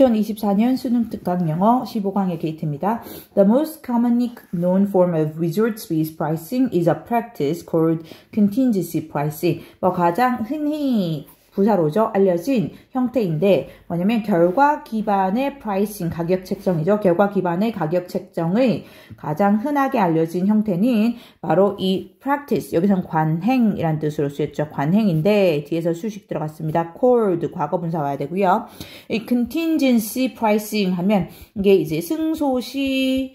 2024년 수능 특강 영어 15강의 게이트입니다. The most commonly known form of result-based pricing is a practice called contingency pricing. 가장 흔히 부사로죠. 알려진 형태인데 뭐냐면 결과 기반의 프라이싱, 가격 책정이죠. 결과 기반의 가격 책정의 가장 흔하게 알려진 형태는 바로 이 practice, 여기서는 관행이란 뜻으로 쓰였죠. 관행인데 뒤에서 수식 들어갔습니다. called, 과거분사 와야 되고요. 이 contingency pricing 하면 이게 이제 승소시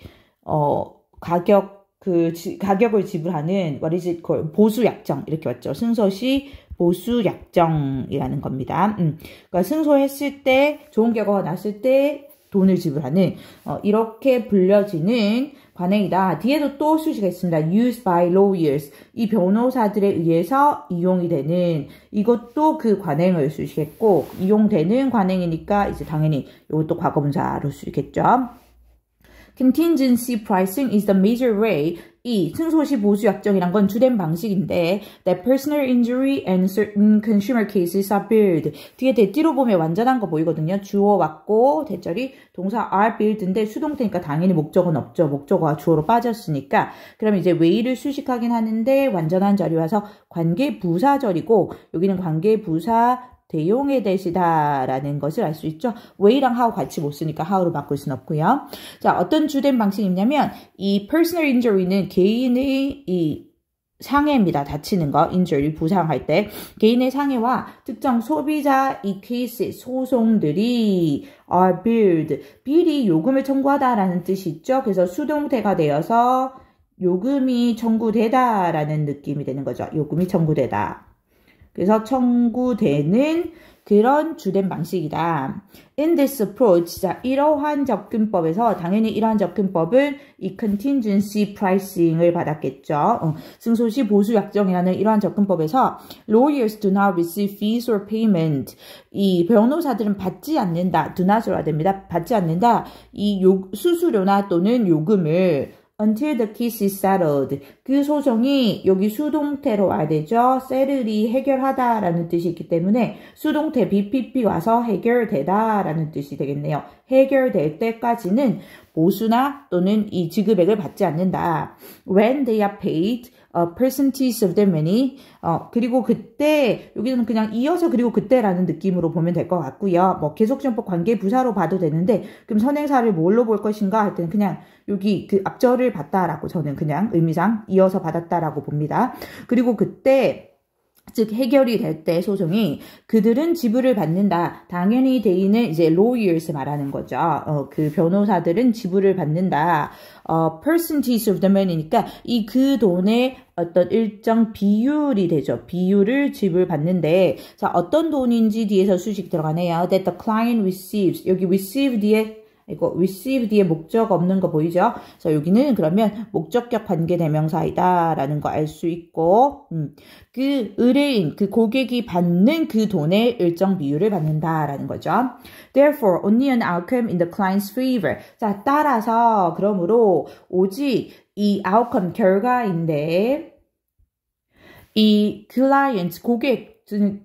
가격을 지불하는 what is it called? 보수 약정 이렇게 왔죠. 승소시 보수 약정이라는 겁니다. 그러니까 승소했을 때 좋은 결과가 났을 때 돈을 지불하는 이렇게 불려지는 관행이다. 뒤에도 또 수식가 있습니다. used by lawyers. 이 변호사들에 의해서 이용이 되는 이것도 그 관행을 수식했고 이용되는 관행이니까 이제 당연히 이것도 과거분사로 수식했죠. Contingency pricing is the major way. 이 승소시 보수 약정이란 건 주된 방식인데 that personal injury and certain consumer cases are billed. 뒤에 대띠로 보면 완전한 거 보이거든요. 주어 왔고 대절이 동사 are billed인데 수동태니까 당연히 목적어는 없죠. 목적어가 주어로 빠졌으니까. 그럼 이제 way를 수식하긴 하는데 완전한 절이 와서 관계부사절이고 여기는 관계부사 대용의 대시다라는 것을 알 수 있죠. way랑 how 같이 못 쓰니까 how로 바꿀 수는 없고요. 자, 어떤 주된 방식이냐면 이 personal injury는 개인의 이 상해입니다. 다치는 거, injury, 부상할 때 개인의 상해와 특정 소비자 이 케이스, 소송들이 are billed. bill이 요금을 청구하다라는 뜻이 있죠. 그래서 수동태가 되어서 요금이 청구되다라는 느낌이 되는 거죠. 요금이 청구되다. 그래서 청구되는 그런 주된 방식이다. In this approach, 자, 이러한 접근법에서 당연히 이러한 접근법은 이 contingency pricing을 받았겠죠. 승소시 보수 약정이라는 이러한 접근법에서 lawyers do not receive fees or payment. 이 변호사들은 받지 않는다. do not으로 해야 됩니다. 받지 않는다. 이 수수료나 또는 요금을 until the case is settled. 그 소송이 여기 수동태로 와야 되죠. settle이 해결하다라는 뜻이 있기 때문에 수동태 BPP 와서 해결되다라는 뜻이 되겠네요. 해결될 때까지는 보수나 또는 이 지급액을 받지 않는다. When they are paid a percentage of their money. 그리고 그때 여기는 그냥 이어서 그리고 그때라는 느낌으로 보면 될 것 같고요. 계속지원법 관계부사로 봐도 되는데 그럼 선행사를 뭘로 볼 것인가 할 때는 그냥 여기 그 앞절을 받다라고 저는 그냥 의미상 이어서 받았다라고 봅니다. 그리고 그때 즉 해결이 될 때 소송이 그들은 지불을 받는다. 당연히 대인은 이제 lawyers 말하는 거죠. 그 변호사들은 지불을 받는다. percentage of the money니까 이 그 돈의 어떤 일정 비율이 되죠. 비율을 지불받는데 자 어떤 돈인지 뒤에서 수식 들어가네요. That the client receives. 여기 receive 뒤에 이거 receive 뒤에 목적 없는 거 보이죠? 그래서 여기는 그러면 목적격 관계대명사이다 라는 거 알 수 있고 그 의뢰인, 그 고객이 받는 그 돈의 일정 비율을 받는다라는 거죠. Therefore, only an outcome in the client's favor. 자, 따라서 그러므로 오직 이 outcome, 결과인데 이 client, 고객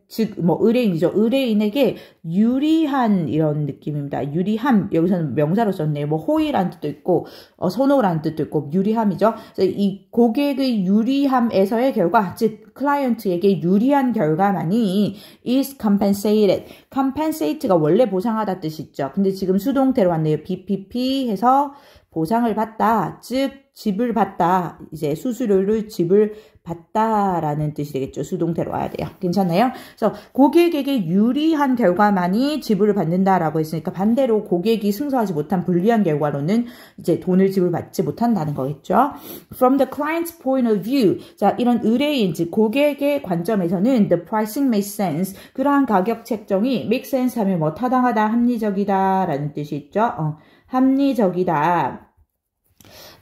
즉 의뢰인이죠. 의뢰인에게 유리한 이런 느낌입니다. 유리함 여기서는 명사로 썼네요. 호의라는 뜻도 있고 선호라는 뜻도 있고 유리함이죠. 그래서 이 고객의 유리함에서의 결과 즉 클라이언트에게 유리한 결과만이 is compensated. compensate가 원래 보상하다 뜻이 있죠. 근데 지금 수동태로 왔네요. BPP 해서 보상을 받다 즉 지불 받다 이제 수수료를 지불 받다라는 뜻이 되겠죠. 수동태로 와야 돼요. 괜찮나요? 그래서 고객에게 유리한 결과만이 지불을 받는다라고 했으니까 반대로 고객이 승소하지 못한 불리한 결과로는 이제 돈을 지불받지 못한다는 거겠죠. From the client's point of view. 자, 이런 의뢰인, 즉 고객의 관점에서는 the pricing makes sense. 그러한 가격 책정이 make sense 하면 타당하다, 합리적이다 라는 뜻이 있죠. 합리적이다.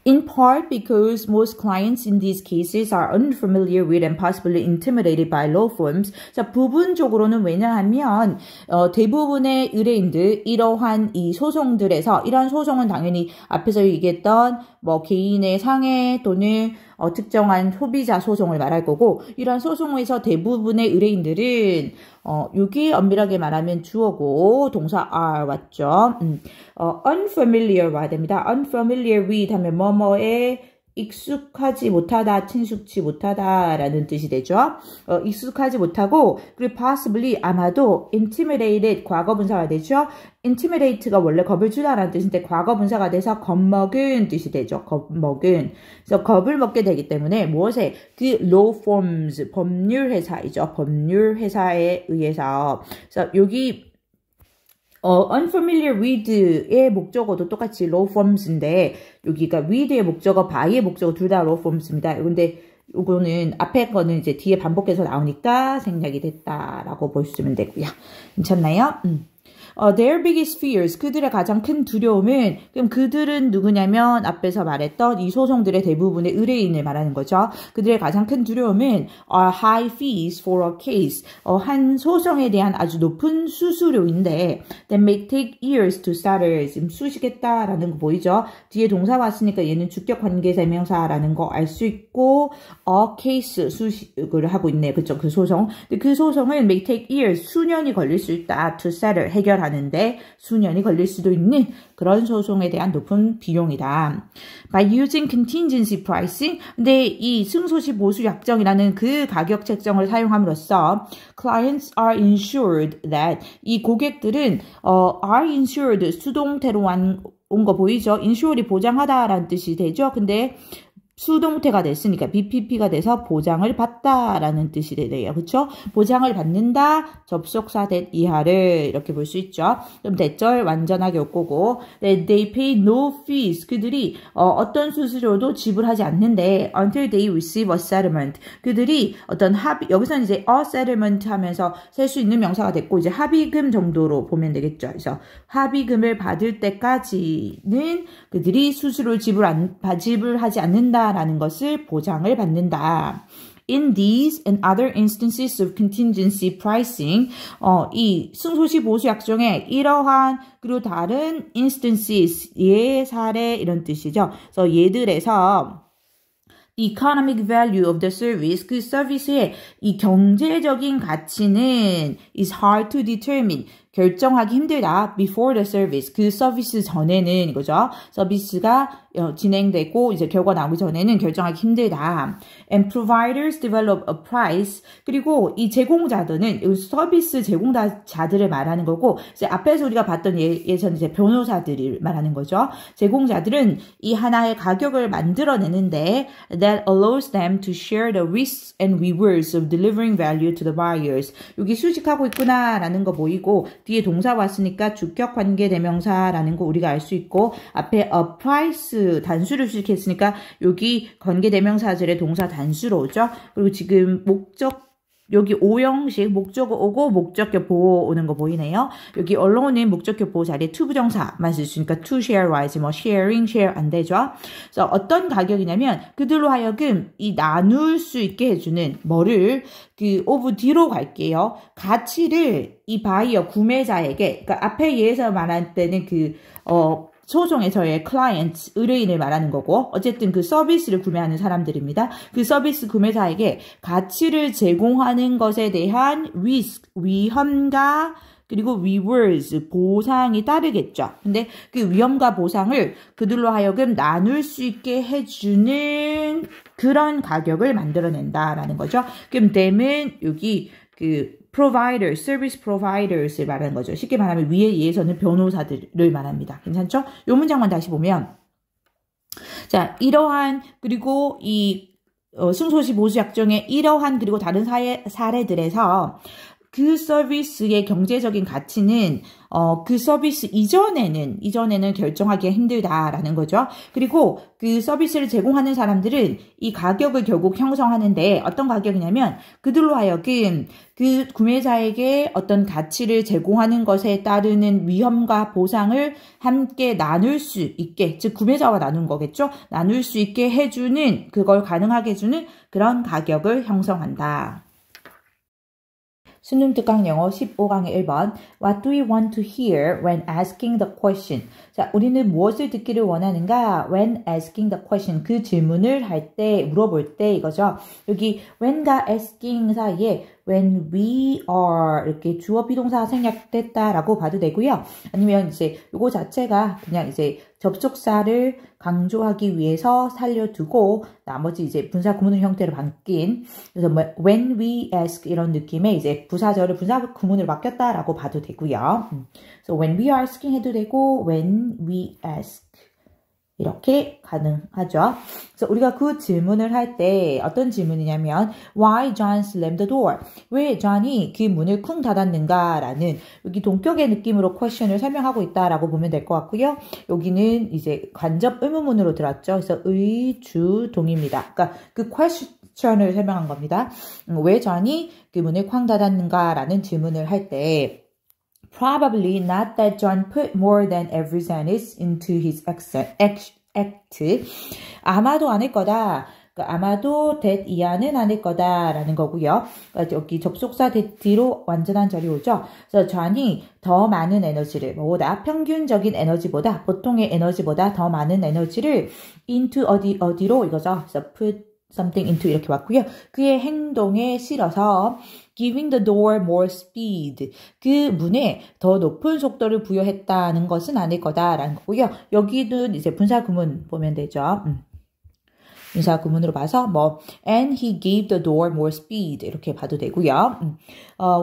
In part because most clients in these cases are unfamiliar with and possibly intimidated by law firms. 자, 부분적으로는 왜냐하면 대부분의 의뢰인들 이러한 이 소송들에서 이러한 소송은 당연히 앞에서 얘기했던 뭐 개인의 상해 또는 특정한 소비자 소송을 말할 거고, 이런 소송에서 대부분의 의뢰인들은 여기 엄밀하게 말하면 주어고 동사 are 왔죠. unfamiliar 와야 됩니다. unfamiliar with 하면 뭐뭐에 익숙하지 못하다, 친숙치 못하다라는 뜻이 되죠. 익숙하지 못하고, 그리고 possibly 아마도 intimidated 과거분사가 되죠. intimidate가 원래 겁을 주다라는 뜻인데 과거분사가 돼서 겁먹은 뜻이 되죠. 겁먹은. 그래서 겁을 먹게 되기 때문에 무엇에 그 law firms 법률 회사이죠. 법률 회사에 의해서. 그래서 여기 unfamiliar with의 목적어도 똑같이 law firms인데, 여기가 with의 목적어, by의 목적어 둘 다 law firms입니다. 근데 요거는 앞에 거는 이제 뒤에 반복해서 나오니까 생략이 됐다라고 보시면 되고요. 괜찮나요? Their biggest fears, 그들의 가장 큰 두려움은, 그럼 그들은 누구냐면 앞에서 말했던 이 소송들의 대부분의 의뢰인을 말하는 거죠. 그들의 가장 큰 두려움은 are high fees for a case, 한 소송에 대한 아주 높은 수수료인데 that may take years to settle, 지금 수시겠다라는 거 보이죠? 뒤에 동사 왔으니까 얘는 주격관계대명사라는 거 알 수 있고 a case 수식을 하고 있네요. 그쵸? 그 소송. 근데 그 소송은 may take years, 수년이 걸릴 수 있다. to settle, 해결하는데 수년이 걸릴 수도 있는 그런 소송에 대한 높은 비용이다. By using contingency pricing, 근데 이 승소시 보수 약정이라는 그 가격 책정을 사용함으로써 clients are ensured that, 이 고객들은 are insured, 수동태로 온 거 보이죠? insured이 보장하다라는 뜻이 되죠. 근데 수동태가 됐으니까 BPP가 돼서 보장을 받다라는 뜻이 되네요. 그렇죠? 보장을 받는다, 접속사 that 이하를 이렇게 볼 수 있죠. 그럼 대절 완전하게 올 거고, they pay no fees, 그들이 어떤 수수료도 지불하지 않는데 until they receive a settlement, 그들이 어떤 합의, 여기서는 이제 a settlement 하면서 셀 수 있는 명사가 됐고, 이제 합의금 정도로 보면 되겠죠. 그래서 합의금을 받을 때까지는 그들이 수수료를 지불하지 않는다 라는 것을 보장을 받는다. In these and other instances of contingency pricing, 이 승소시 보수 약정의 이러한 그리고 다른 instances, 예 사례 이런 뜻이죠. 그래서 얘들에서 the economic value of the service, 그 서비스의 이 경제적인 가치는 is hard to determine, 결정하기 힘들다. before the service, 그 서비스 전에는 이거죠. 서비스가 진행되고 이제 결과 나오기 전에는 결정하기 힘들다. And providers develop a price, 그리고 이 제공자들은 이 서비스 제공자들을 말하는 거고, 이제 앞에서 우리가 봤던 예전 이제 변호사들을 말하는 거죠. 제공자들은 이 하나의 가격을 만들어내는데 that allows them to share the risks and rewards of delivering value to the buyers. 여기 수식하고 있구나라는 거 보이고, 뒤에 동사 왔으니까 주격관계대명사라는 거 우리가 알 수 있고, 앞에 a price 단수를 수식했으니까 여기 관계대명사절의 동사 단수로 오죠. 그리고 지금 여기 오형식 목적어 오고 목적격 보호 오는 거 보이네요. 여기 allone은 목적격 보호 자리에 to 부정사만 쓸 수 있으니까 to share 와야지 뭐 sharing, share 안 되죠. 그래서 어떤 가격이냐면 그들로 하여금 이 나눌 수 있게 해주는 뭐를 of 뒤로 갈게요. 가치를 이 바이어 구매자에게, 그러니까 앞에 예에서 말할 때는 소송에서의 클라이언트, 의뢰인을 말하는 거고, 어쨌든 그 서비스를 구매하는 사람들입니다. 그 서비스 구매자에게 가치를 제공하는 것에 대한 risk, 위험과 그리고 rewards, 보상이 따르겠죠. 근데 그 위험과 보상을 그들로 하여금 나눌 수 있게 해주는 그런 가격을 만들어낸다라는 거죠. 그럼 them은 여기 provider, service providers를 말하는 거죠. 쉽게 말하면 위에 예에서는 변호사들을 말합니다. 괜찮죠? 이 문장만 다시 보면, 자, 이러한 그리고 이 승소시 보수 약정의 이러한 그리고 다른 사례들에서 그 서비스의 경제적인 가치는 그 서비스 이전에는 결정하기가 힘들다라는 거죠. 그리고 그 서비스를 제공하는 사람들은 이 가격을 결국 형성하는데 어떤 가격이냐면 그들로 하여금 그 구매자에게 어떤 가치를 제공하는 것에 따르는 위험과 보상을 함께 나눌 수 있게, 즉 구매자와 나눈 거겠죠. 나눌 수 있게 해주는, 그걸 가능하게 해주는 그런 가격을 형성한다. 수능 특강 영어 15강의 1번. What do we want to hear when asking the question? 자, 우리는 무엇을 듣기를 원하는가? When asking the question. 그 질문을 할 때, 물어볼 때 이거죠. 여기 when과 asking 사이에 when we are 이렇게 주어 비동사가 생략됐다라고 봐도 되고요. 아니면 이제 요거 자체가 그냥 이제 접속사를 강조하기 위해서 살려두고 나머지 이제 분사 구문의 형태로 바뀐 그래서 뭐 when we ask 이런 느낌의 이제 부사절을 분사 구문으로 바뀌었다라고 봐도 되고요. So when we are asking 해도 되고 when we ask 이렇게 가능하죠. 그래서 우리가 그 질문을 할 때 어떤 질문이냐면 Why John slammed the door? 왜 존이 그 문을 쿵 닫았는가? 라는 여기 동격의 느낌으로 퀘션을 설명하고 있다라고 보면 될 것 같고요. 여기는 이제 간접 의문문으로 들었죠. 그래서 의주동입니다. 그러니까 그 퀘션을 설명한 겁니다. 왜 존이 그 문을 쾅 닫았는가? 라는 질문을 할 때 Probably not that John put more than every sentence into his act. 아마도 아닐 거다. 그러니까 아마도 that 이하는 아닐 거다라는 거고요. 그러니까 여기 접속사 that 뒤로 완전한 절이 오죠. 그래서 John이 더 많은 에너지를 뭐보다 평균적인 에너지보다 보통의 에너지보다 더 많은 에너지를 into 어디로 이거죠. 그래서 put something into 이렇게 왔고요. 그의 행동에 실어서 giving the door more speed. 그 문에 더 높은 속도를 부여했다는 것은 아닐 거다라는 거고요. 여기는 이제 분사 구문 보면 되죠. 분사 구문으로 봐서 뭐 and he gave the door more speed 이렇게 봐도 되고요.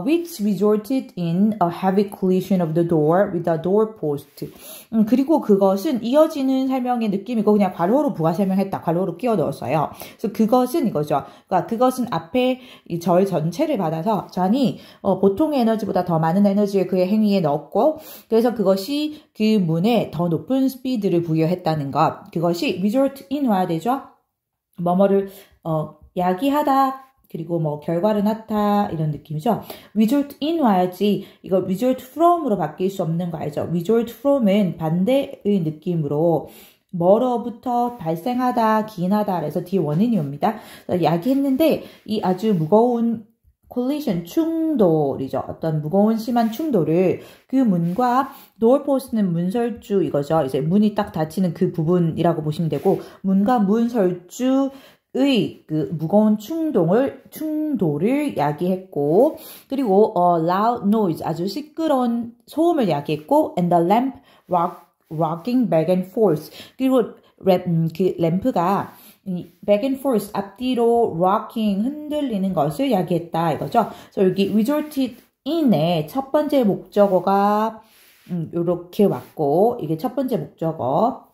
Which resulted in a heavy collision of the door with the doorpost. 그리고 그것은 이어지는 설명의 느낌이고 그냥 괄호로 부가 설명했다. 괄호로 끼워 넣었어요. 그래서 그것은 이거죠. 그러니까 그것은 앞에 이 절 전체를 받아서 전이 보통의 에너지보다 더 많은 에너지를 그의 행위에 넣었고 그래서 그것이 그 문에 더 높은 스피드를 부여했다는 것. 그것이 result in 와야 되죠. 뭐뭐를 야기하다 그리고 뭐 결과를 낳다 이런 느낌이죠. result in 와야지 이거 result from으로 바뀔 수 없는 거 알죠? result from은 반대의 느낌으로 뭐로부터 발생하다, 기인하다 그래서 뒤에 원인이 옵니다. 야기했는데 이 아주 무거운 collision, 충돌이죠. 어떤 무거운 심한 충돌을 그 문과 doorpost는 문설주 이거죠. 이제 문이 딱 닫히는 그 부분이라고 보시면 되고 문과 문설주의 그 무거운 충돌을 야기했고 그리고 loud noise 아주 시끄러운 소음을 야기했고 and the lamp rocking back and forth 그리고 그 램프가 back and forth 앞뒤로 rocking 흔들리는 것을 야기했다 이거죠. 그래서 여기 resulted in의 첫 번째 목적어가 이렇게 왔고 이게 첫 번째 목적어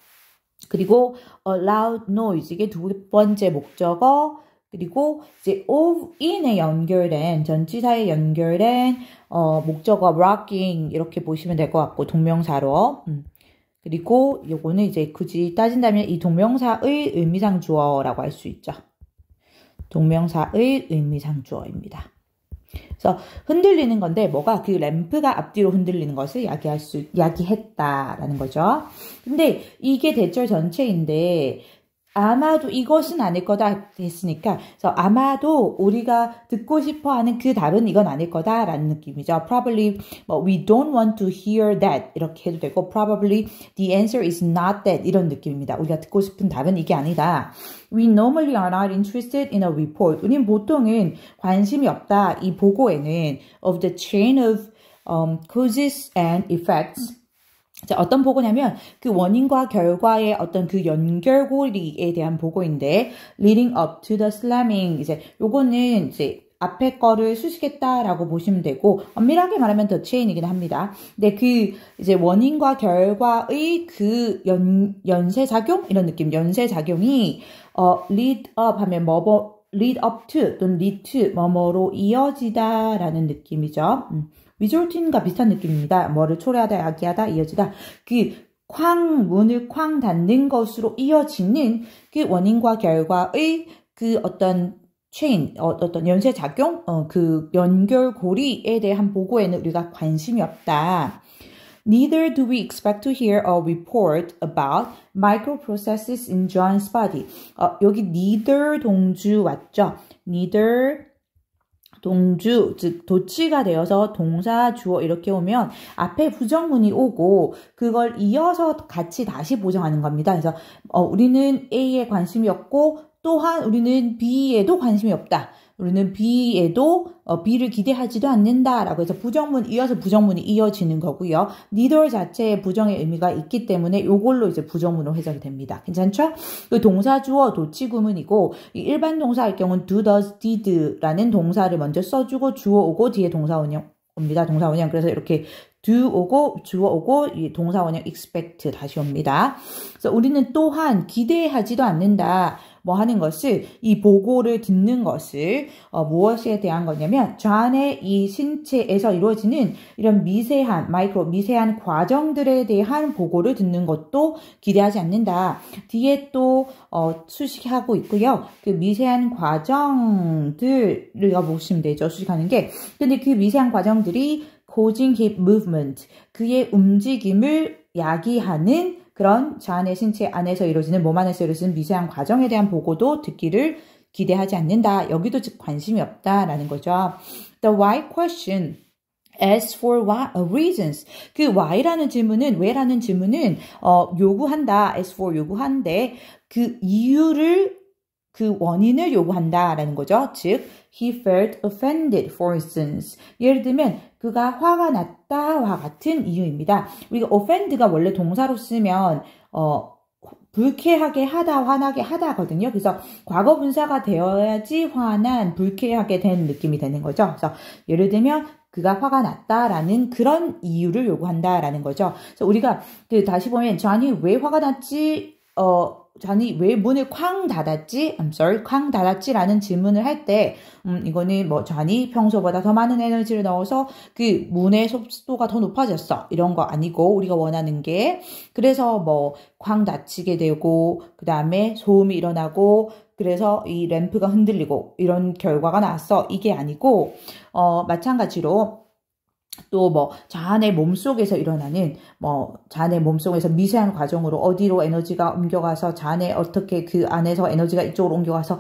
그리고 loud noise 이게 두 번째 목적어 그리고 이제 of in에 연결된 전치사에 연결된 목적어 rocking 이렇게 보시면 될 것 같고 동명사로 그리고 요거는 이제 굳이 따진다면 이 동명사의 의미상 주어라고 할 수 있죠. 동명사의 의미상 주어입니다. 그래서 흔들리는 건데 뭐가 그 램프가 앞뒤로 흔들리는 것을 야기했다라는 거죠. 근데 이게 대절 전체인데 아마도 이것은 아닐 거다 했으니까 그래서 아마도 우리가 듣고 싶어하는 그 답은 이건 아닐 거다라는 느낌이죠. Probably we don't want to hear that 이렇게 해도 되고 Probably the answer is not that 이런 느낌입니다. 우리가 듣고 싶은 답은 이게 아니다. We normally are not interested in a report. 우리는 보통은 관심이 없다. 이 보고에는 of the chain of causes and effects 자, 어떤 보고냐면 그 원인과 결과의 어떤 그 연결고리에 대한 보고인데 leading up to the slamming 이제 요거는 이제 앞에 거를 수식했다라고 보시면 되고 엄밀하게 말하면 the chain이긴 합니다. 근데 그 이제 원인과 결과의 그 연쇄작용 이런 느낌 연쇄작용이 lead up 하면 lead up to 또는 lead to 뭐뭐로 이어지다라는 느낌이죠. result인과 비슷한 느낌입니다. 뭐를 초래하다, 야기하다, 이어지다. 문을 쾅 닫는 것으로 이어지는 그 원인과 결과의 그 어떤 체인, 어떤 연쇄작용, 그 연결고리에 대한 보고에는 우리가 관심이 없다. Neither do we expect to hear a report about microprocesses in John's body. 여기 neither 동주 왔죠? neither 동주, 즉 도치가 되어서 동사, 주어 이렇게 오면 앞에 부정문이 오고 그걸 이어서 같이 다시 보정하는 겁니다. 그래서 우리는 A에 관심이 없고 또한 우리는 B에도 관심이 없다. 우리는 B에도 B를 기대하지도 않는다라고 해서 부정문 이어서 부정문이 이어지는 거고요. neither 자체에 부정의 의미가 있기 때문에 이걸로 이제 부정문으로 해석이 됩니다. 괜찮죠? 그 동사 주어 도치 구문이고 이 일반 동사일 경우는 do, does, did라는 동사를 먼저 써주고 주어 오고 뒤에 동사 원형 옵니다. 동사 원형. 그래서 이렇게 do 오고 주어 오고 이 동사 원형 expect 다시 옵니다. 그래서 우리는 또한 기대하지도 않는다. 뭐 하는 것을 이 보고를 듣는 것을 무엇에 대한 거냐면 좌안의 이 신체에서 이루어지는 이런 미세한 미세한 과정들에 대한 보고를 듣는 것도 기대하지 않는다. 뒤에 또 수식하고 있고요. 그 미세한 과정들을 보시면 되죠. 수식하는 게. 근데 그 미세한 과정들이 causing hip movement 그의 움직임을 야기하는 그런 좌안의 신체 안에서 이루어지는 몸 안에서 이루어지는 미세한 과정에 대한 보고도 듣기를 기대하지 않는다. 여기도 즉 관심이 없다라는 거죠. The why question asks for reasons. 그 why라는 질문은 왜라는 질문은 요구한다. asks for 요구한데 그 이유를 그 원인을 요구한다라는 거죠. 즉 he felt offended for instance. 예를 들면 그가 화가 났다와 같은 이유입니다. 우리가 offend가 원래 동사로 쓰면 불쾌하게 하다, 화나게 하다거든요. 그래서 과거 분사가 되어야지 화난, 불쾌하게 된 느낌이 되는 거죠. 그래서 예를 들면 그가 화가 났다라는 그런 이유를 요구한다라는 거죠. 그래서 우리가 다시 보면 잔이 왜 화가 났지? 잔이 왜 문을 쾅 닫았지? 쾅 닫았지라는 질문을 할 때, 이거는 뭐 잔이 평소보다 더 많은 에너지를 넣어서 그 문의 속도가 더 높아졌어. 이런 거 아니고 우리가 원하는 게 그래서 뭐 쾅 닫히게 되고 그 다음에 소음이 일어나고 그래서 이 램프가 흔들리고 이런 결과가 나왔어. 이게 아니고 마찬가지로 또 뭐 자아의 몸속에서 일어나는 자아의 몸속에서 미세한 과정으로 어디로 에너지가 옮겨가서 자아의 어떻게 그 안에서 에너지가 이쪽으로 옮겨가서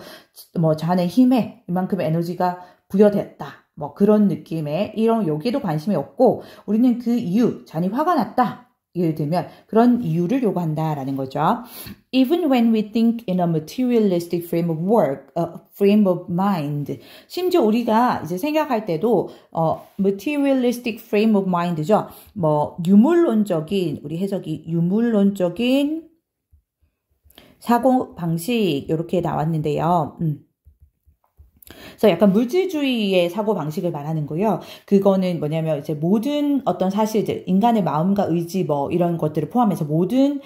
자아의 힘에 이만큼의 에너지가 부여됐다. 그런 느낌의 이런 여기에도 관심이 없고 우리는 그 이유 잔이 화가 났다. 예를 들면 그런 이유를 요구한다라는 거죠. Even when we think in a materialistic frame of frame of mind. 심지어 우리가 이제 생각할 때도 materialistic frame of mind죠. 유물론적인 우리 해석이 유물론적인 사고 방식 이렇게 나왔는데요. 그래서 약간 물질주의의 사고 방식을 말하는 거예요. 그거는 뭐냐면 이제 모든 어떤 사실들, 인간의 마음과 의지 이런 것들을 포함해서 모든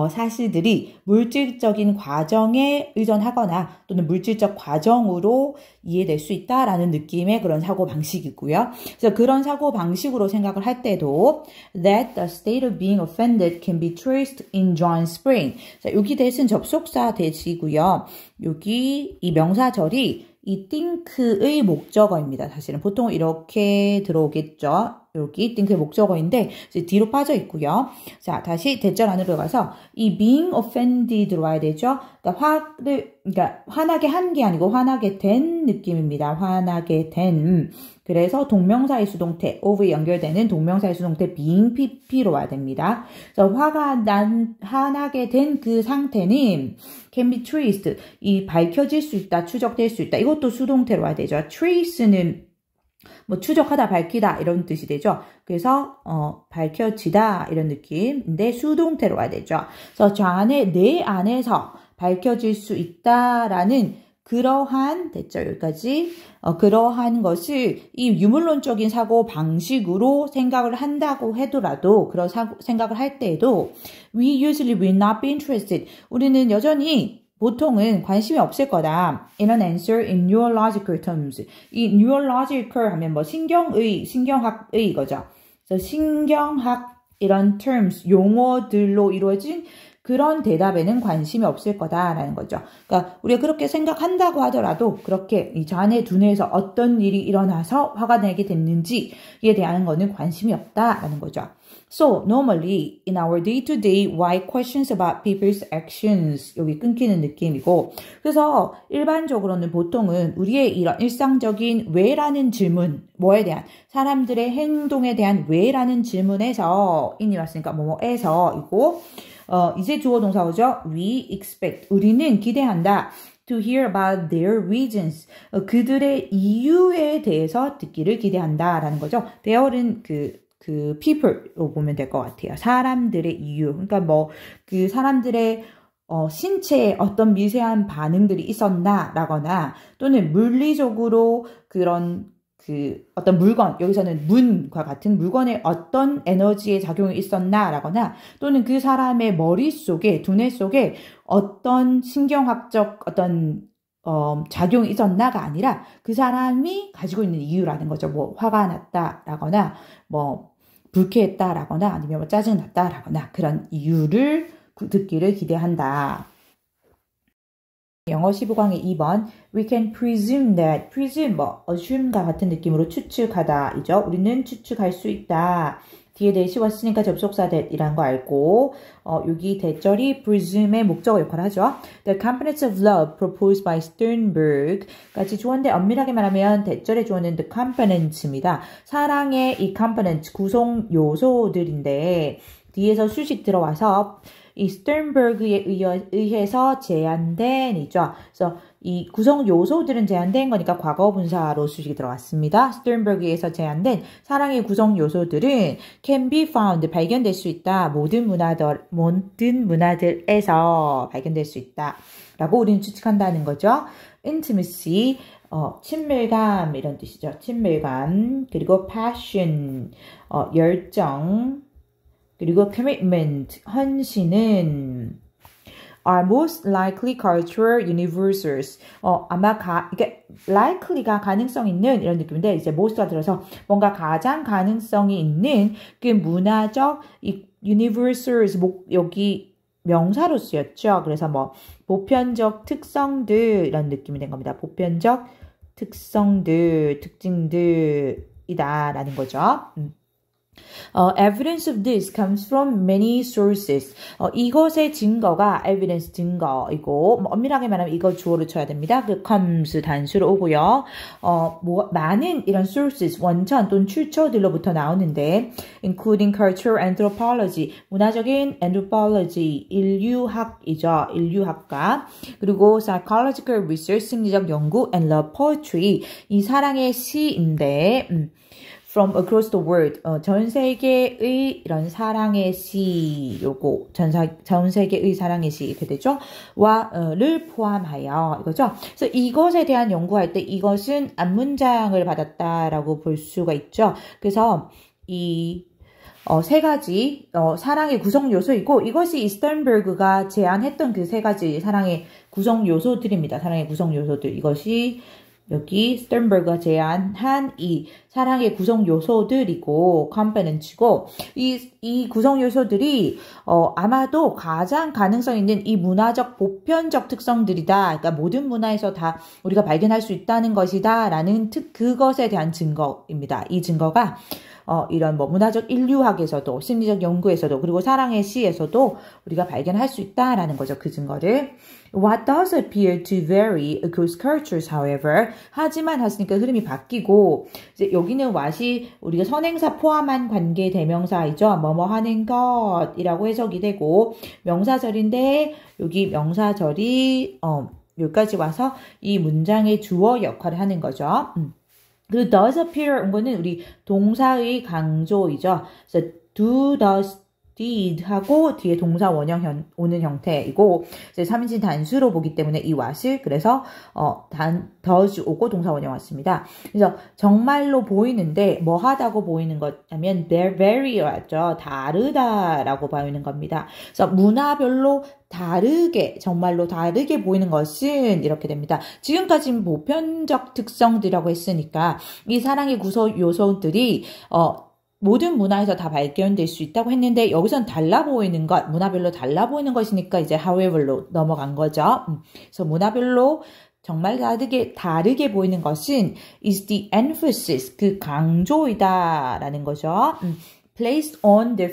사실들이 물질적인 과정에 의존하거나 또는 물질적 과정으로 이해될 수 있다라는 느낌의 그런 사고 방식이고요. 그래서 그런 사고 방식으로 생각을 할 때도 that the state of being offended can be traced in John's brain. 자, 여기 대신 접속사 대시고요. 여기 이 명사절이 이 think의 목적어입니다. 사실은 보통 이렇게 들어오겠죠. 여기 think의 목적어인데 이제 뒤로 빠져 있고요. 자, 다시 대절 안으로 가서 이 being offended 들어와야 되죠. 그러니까 화나게 한 게 아니고 화나게 된 느낌입니다. 화나게 된. 그래서 동명사의 수동태, of에 연결되는 동명사의 수동태 being pp로 와야 됩니다. 그래서 화나게 된 그 상태는 can be traced, 이 밝혀질 수 있다, 추적될 수 있다. 이것도 수동태로 와야 되죠. trace는 추적하다, 밝히다 이런 뜻이 되죠. 그래서 밝혀지다 이런 느낌인데 수동태로 와야 되죠. 그래서 내 안에서 밝혀질 수 있다라는 그러한 됐죠. 여기까지 그러한 것을 이 유물론적인 사고 방식으로 생각을 한다고 하더라도 그런 생각을 할 때에도 we usually will not be interested. 우리는 여전히 보통은 관심이 없을 거다. In an answer in neurological terms. 이 neurological 하면 신경학의 거죠. 그래서 신경학 이런 terms, 용어들로 이루어진 그런 대답에는 관심이 없을 거다라는 거죠. 그러니까 우리가 그렇게 생각한다고 하더라도 그렇게 이 자네 두뇌에서 어떤 일이 일어나서 화가 나게 됐는지에 대한 거는 관심이 없다라는 거죠. So, normally, in our day-to-day, why questions about people's actions, 여기 끊기는 느낌이고, 그래서 일반적으로는 보통은 우리의 이런 일상적인 왜라는 질문, 뭐에 대한, 사람들의 행동에 대한 왜라는 질문에서, 인이 왔으니까 뭐뭐에서이고, 이제 주어 동사어죠. We expect, 우리는 기대한다. To hear about their reasons. 그들의 이유에 대해서 듣기를 기대한다라는 거죠. There는 그 people로 보면 될 것 같아요. 사람들의 이유. 그러니까 그 사람들의 신체에 어떤 미세한 반응들이 있었나라거나 또는 물리적으로 그런 어떤 물건, 여기서는 문과 같은 물건에 어떤 에너지의 작용이 있었나라거나 또는 그 사람의 머릿속에, 두뇌 속에 어떤 신경학적 어떤 작용이 있었나가 아니라 그 사람이 가지고 있는 이유라는 거죠. 뭐 화가 났다라거나 뭐 불쾌했다라거나 아니면 뭐 짜증났다라거나 그런 이유를 듣기를 기대한다. 영어 15강의 2번 We can presume that, presume assume과 같은 느낌으로 추측하다 이죠. 우리는 추측할 수 있다. 뒤에 대시 왔으니까 접속사 that이란 거 알고 여기 대절이 presume의 목적어 역할을 하죠. The components of love proposed by Sternberg 같이 주어인데 엄밀하게 말하면 대절의 주어는 the components입니다. 사랑의 이 components 구성 요소들인데 뒤에서 수식 들어와서 이 스턴버그에 의해서 제안된이죠. 그래서 이 구성 요소들은 제한된 거니까 과거 분사로 수식이 들어왔습니다. 스턴버그에 의해서 제한된 사랑의 구성 요소들은 can be found, 발견될 수 있다. 모든 문화들에서 발견될 수 있다. 라고 우리는 추측한다는 거죠. intimacy, 친밀감 이런 뜻이죠. 친밀감, 그리고 passion, 열정, 그리고 commitment, 헌신은 are most likely cultural universals. 아마 이게 likely가 가능성 있는 이런 느낌인데 이제 most가 들어서 뭔가 가장 가능성이 있는 그 문화적 universals 여기 명사로 쓰였죠. 그래서 뭐 보편적 특성들 이런 느낌이 된 겁니다. 보편적 특성들, 특징들이다라는 거죠. Evidence of this comes from many sources. 이것의 증거가 evidence 증거이고 엄밀하게 말하면 이거 주어로 쳐야 됩니다. 그 comes 단수로 오고요. 많은 이런 sources 원천 또는 출처들로부터 나오는데 including cultural anthropology 문화적인 anthropology 인류학이죠. 인류학과 그리고 psychological research 심리적 연구 and love poetry 이 사랑의 시인데 From across the world, 전 세계의 이런 사랑의 시, 요거, 전 세계의 사랑의 시, 이렇게 되죠? 를 포함하여, 이거죠? 그래서 이것에 대한 연구할 때 이것은 안문장을 받았다라고 볼 수가 있죠? 그래서 이, 세 가지, 사랑의 구성 요소이고, 이것이 스턴버그가 제안했던 그 세 가지 사랑의 구성 요소들입니다. 사랑의 구성 요소들. 이것이, 여기 스턴버그가 제안한 이 사랑의 구성 요소들이고 components고 이 구성 요소들이 아마도 가장 가능성 있는 이 문화적 보편적 특성들이다. 그러니까 모든 문화에서 다 우리가 발견할 수 있다는 것이다 라는 그것에 대한 증거입니다. 이 증거가 이런 문화적 인류학에서도 심리적 연구에서도 그리고 사랑의 시에서도 우리가 발견할 수 있다라는 거죠. 그 증거를. What does appear to vary across cultures, however. 하지만 하시니까 흐름이 바뀌고 이제 여기는 what이 우리가 선행사 포함한 관계 대명사이죠. 뭐뭐 하는 것이라고 해석이 되고 명사절인데 여기 명사절이 여기까지 와서 이 문장의 주어 역할을 하는 거죠. 그리고 does appear 온 거는 우리 동사의 강조이죠. 그래서 do, does, did 하고 뒤에 동사 원형 오는 형태이고 이제 3인칭 단수로 보기 때문에 이 what을 그래서 does 오고 동사 원형 왔습니다. 그래서 정말로 보이는데 뭐 하다고 보이는 거냐면 vary 왔죠. 다르다라고 보이는 겁니다. 그래서 문화별로 다르게 정말로 다르게 보이는 것은 이렇게 됩니다. 지금까지는 보편적 특성들이라고 했으니까 이 사랑의 구성 요소들이 모든 문화에서 다 발견될 수 있다고 했는데 여기선 달라 보이는 것, 문화별로 달라 보이는 것이니까 이제 however로 넘어간 거죠. 그래서 문화별로 정말 다르게 보이는 것은 is the emphasis, 그 강조이다라는 거죠. placed on the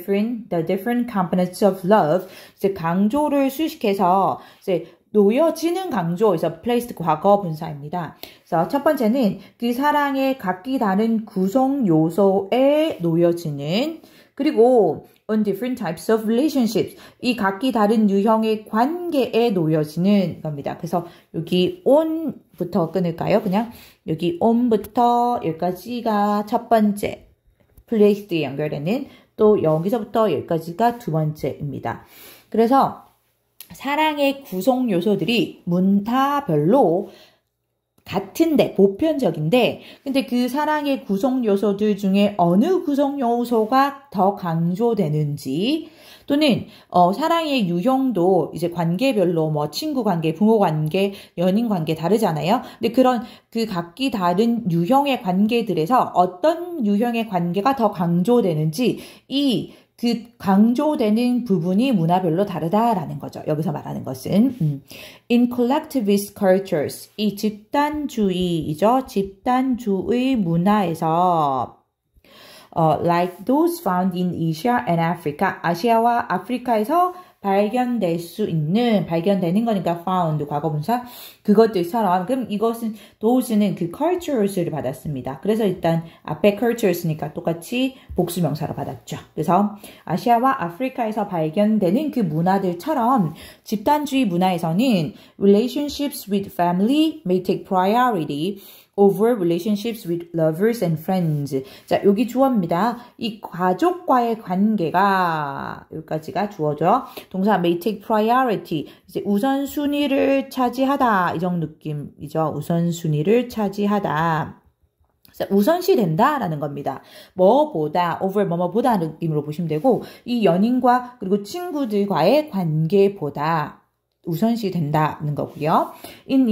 different components of love. 이제 강조를 수식해서 이제 놓여지는 강조에서 placed 과거 분사입니다. 그래서 첫 번째는 그 사랑의 각기 다른 구성 요소에 놓여지는, 그리고 on different types of relationships. 이 각기 다른 유형의 관계에 놓여지는 겁니다. 그래서 여기 on부터 끊을까요? 그냥 여기 on부터 여기까지가 첫 번째 place에 연결되는, 또 여기서부터 여기까지가 두 번째입니다. 그래서 사랑의 구성 요소들이 문파별로 같은데, 보편적인데, 근데 그 사랑의 구성 요소들 중에 어느 구성 요소가 더 강조되는지, 또는 사랑의 유형도 이제 관계별로 뭐 친구 관계, 부모 관계, 연인 관계 다르잖아요. 근데 그런 그 각기 다른 유형의 관계들에서 어떤 유형의 관계가 더 강조되는지, 그 강조되는 부분이 문화별로 다르다라는 거죠. 여기서 말하는 것은 in collectivist cultures, 이 집단주의이죠. 집단주의 문화에서 like those found in Asia and Africa, 아시아와 아프리카에서 발견되는 거니까 found 과거분사, 그것들처럼. 그럼 이것은 those는 그 cultures를 받았습니다. 그래서 일단 앞에 cultures니까 똑같이 복수명사로 받았죠. 그래서 아시아와 아프리카에서 발견되는 그 문화들처럼 집단주의 문화에서는 relationships with family may take priority over relationships with lovers and friends. 자, 여기 주어입니다. 이 가족과의 관계가, 여기까지가 주어죠. 동사 may take priority. 이제 우선순위를 차지하다. 이런 느낌이죠. 우선순위를 차지하다. 우선시 된다라는 겁니다. 뭐보다, over 뭐뭐보다 느낌으로 보시면 되고, 이 연인과 그리고 친구들과의 관계보다 우선시 된다는 거고요. In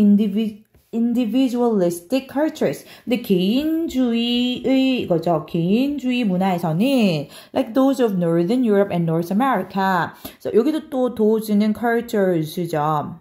individualistic cultures. 근데 개인주의의 이거죠. 개인주의 문화에서는 like those of Northern Europe and North America. 그래서 여기도 또 those는 cultures죠.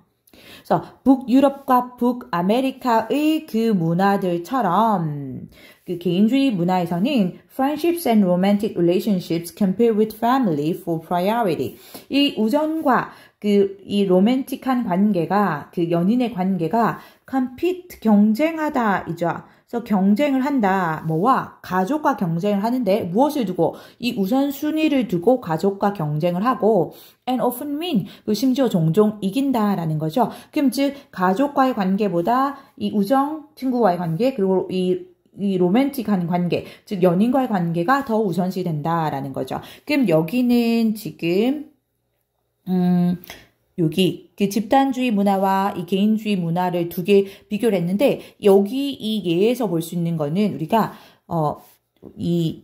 그래서 북유럽과 북아메리카의 그 문화들처럼 그 개인주의 문화에서는 friendships and romantic relationships compare with family for priority. 이 우정과 이 로맨틱한 관계가, 그 연인의 관계가 compete, 경쟁하다이죠. 그래서 경쟁을 한다. 뭐와? 가족과 경쟁을 하는데 무엇을 두고? 이 우선순위를 두고 가족과 경쟁을 하고 and often mean, 심지어 종종 이긴다라는 거죠. 그럼 즉 가족과의 관계보다 이 우정, 친구와의 관계, 그리고 이 로맨틱한 관계, 즉 연인과의 관계가 더 우선시 된다라는 거죠. 그럼 여기는 지금 여기 그 집단주의 문화와 이 개인주의 문화를 두 개 비교를 했는데, 여기 이 예에서 볼 수 있는 거는 우리가 이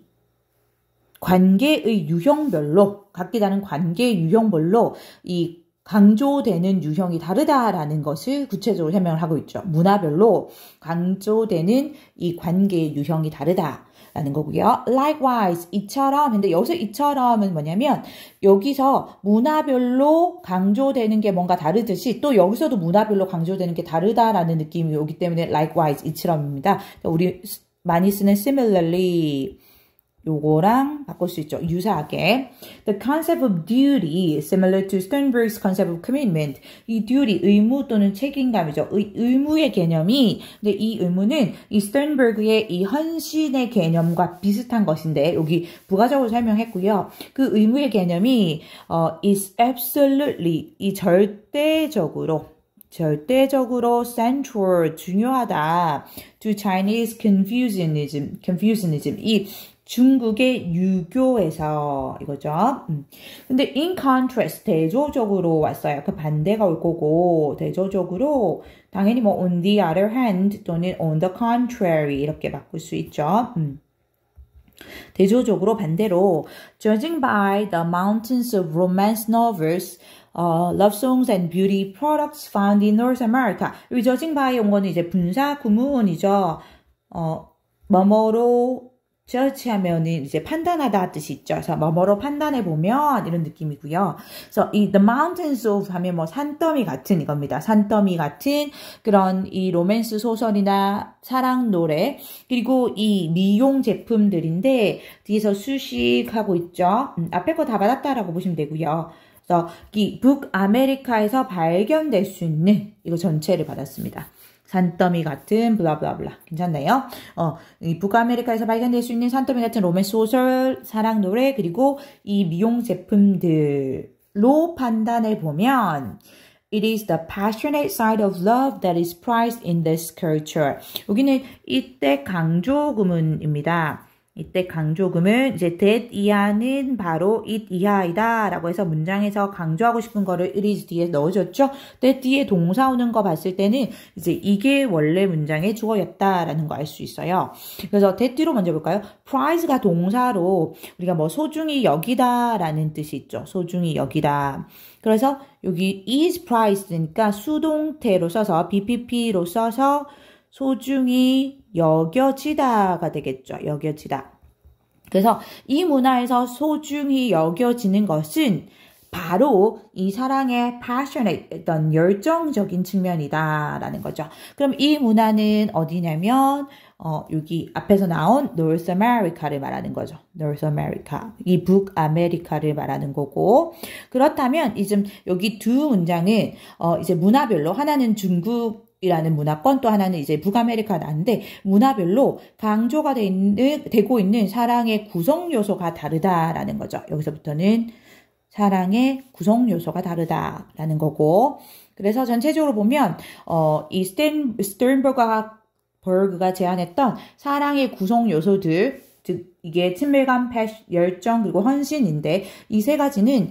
관계의 유형별로, 각기 다른 관계의 유형별로 이 강조되는 유형이 다르다라는 것을 구체적으로 설명을 하고 있죠. 문화별로 강조되는 이 관계의 유형이 다르다라는 거고요. Likewise, 이처럼. 근데 여기서 이처럼은 뭐냐면 여기서 문화별로 강조되는 게 뭔가 다르듯이 또 여기서도 문화별로 강조되는 게 다르다라는 느낌이 오기 때문에 likewise, 이처럼입니다. 우리 많이 쓰는 similarly 요거랑 바꿀 수 있죠. 유사하게. The concept of duty, similar to Sternberg's concept of commitment. 이 duty, 의무 또는 책임감이죠. 의무의 개념이, 근데 이 의무는 이 스턴버그의 이 헌신의 개념과 비슷한 것인데, 여기 부가적으로 설명했고요. 그 의무의 개념이 is absolutely, 이 절대적으로 central, 중요하다. to Chinese Confucianism, 이 중국의 유교에서 이거죠. 근데 in contrast, 대조적으로 왔어요. 그 반대가 올 거고, 대조적으로 당연히 뭐 on the other hand 또는 on the contrary 이렇게 바꿀 수 있죠. 대조적으로 반대로 judging by the mountains of romance novels, love songs and beauty products found in North America. 이 judging by 온 거는 이제 분사 구문이죠. 뭐뭐로 judge 하면은 이제 판단하다 뜻이 있죠. 그래서 뭐뭐로 판단해 보면 이런 느낌이고요. 그래서 이 the mountains of 하면 뭐 산더미 같은 이겁니다. 산더미 같은 그런 이 로맨스 소설이나 사랑 노래 그리고 이 미용 제품들인데 뒤에서 수식하고 있죠. 앞에 거 다 받았다라고 보시면 되고요. 그래서 이 북아메리카에서 발견될 수 있는 이거 전체를 받았습니다. 산더미 같은 블라블라블라 괜찮나요? 이 북아메리카에서 발견될 수 있는 산더미 같은 로맨스 소설, 사랑 노래 그리고 이 미용 제품들로 판단해 보면 It is the passionate side of love that is prized in this culture. 여기는 이때 강조 구문입니다. 이때 강조금은 이제 that 이하는 바로 it 이하이다 라고 해서 문장에서 강조하고 싶은 거를 it is 뒤에 넣어줬죠. that 뒤에 동사 오는 거 봤을 때는 이제 이게 원래 문장의 주어였다라는 거 알 수 있어요. 그래서 that 뒤로 먼저 볼까요? prize가 동사로 우리가 뭐 소중히 여기다 라는 뜻이 있죠. 소중히 여기다. 그래서 여기 is prized니까 수동태로 써서 BPP로 써서 소중히 여겨지다가 되겠죠. 여겨지다. 그래서 이 문화에서 소중히 여겨지는 것은 바로 이 사랑의 passionate, 어떤 열정적인 측면이다라는 거죠. 그럼 이 문화는 어디냐면 여기 앞에서 나온 North America를 말하는 거죠. North America. 이 북아메리카를 말하는 거고 그렇다면 이제 여기 두 문장은 이제 문화별로 하나는 중국 이라는 문화권 또 하나는 이제 북아메리카인데 문화별로 강조가 되고 있는 사랑의 구성 요소가 다르다라는 거죠. 여기서부터는 사랑의 구성 요소가 다르다라는 거고 그래서 전체적으로 보면 이 스턴버그가 제안했던 사랑의 구성 요소들 즉 이게 친밀감, 열정 그리고 헌신인데 이 세 가지는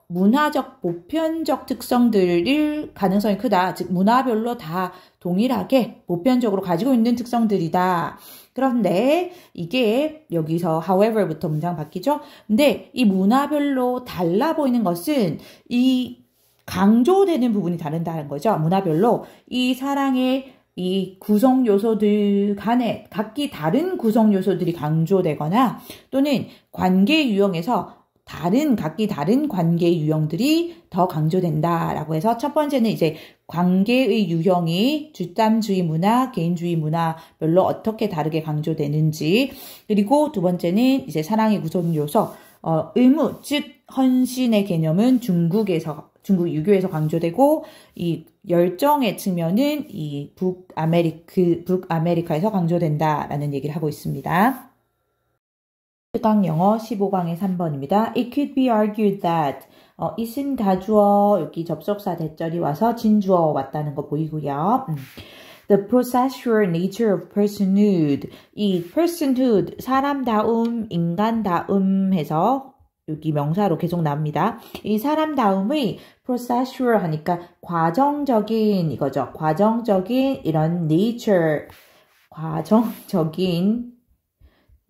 문화적 보편적 특성들일 가능성이 크다. 즉 문화별로 다 동일하게 보편적으로 가지고 있는 특성들이다. 그런데 이게 여기서 however부터 문장 바뀌죠. 근데 이 문화별로 달라 보이는 것은 이 강조되는 부분이 다른다는 거죠. 문화별로 이 사랑의 이 구성 요소들 간에 각기 다른 구성 요소들이 강조되거나 또는 관계 유형에서 각기 다른 관계 유형들이 더 강조된다라고 해서 첫 번째는 이제 관계의 유형이 집단주의 문화, 개인주의 문화별로 어떻게 다르게 강조되는지 그리고 두 번째는 이제 사랑의 구성 요소, 의무, 즉 헌신의 개념은 중국 유교에서 강조되고 이 열정의 측면은 이 북아메리카에서 강조된다라는 얘기를 하고 있습니다. 1강 영어 15강의 3번입니다. It could be argued that it은 다주어 여기 접속사 대절이 와서 진주어 왔다는 거 보이고요. The processual nature of personhood 이 personhood 사람다움, 인간다움 해서 여기 명사로 계속 나옵니다. 이 사람다움의 processual 하니까 과정적인 이거죠. 과정적인 이런 nature 과정적인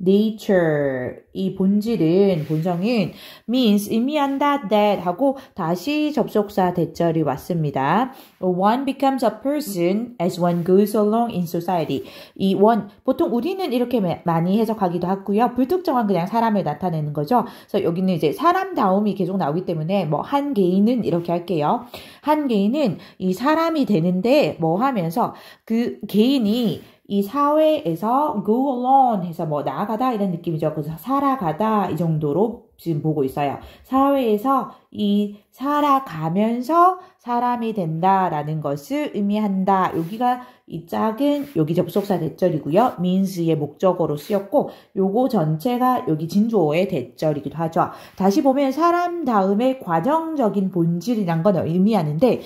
nature 이 본성은 means 의미한다 that 하고 다시 접속사 대절이 왔습니다. One becomes a person as one goes along in society. 이 one 보통 우리는 이렇게 많이 해석하기도 하고요. 불특정한 그냥 사람을 나타내는 거죠. 그래서 여기는 이제 사람다움이 계속 나오기 때문에 뭐 한 개인은 이렇게 할게요. 한 개인은 이 사람이 되는데 뭐 하면서 그 개인이 이 사회에서 go along 해서 뭐 나아가다 이런 느낌이죠. 그래서 살아가다 이 정도로 지금 보고 있어요. 사회에서 이 살아가면서 사람이 된다라는 것을 의미한다. 여기가 이 짝은 여기 접속사 대절이고요. means의 목적어로 쓰였고 요거 전체가 여기 진주어의 대절이기도 하죠. 다시 보면 사람 다음에 과정적인 본질이란 건 의미하는데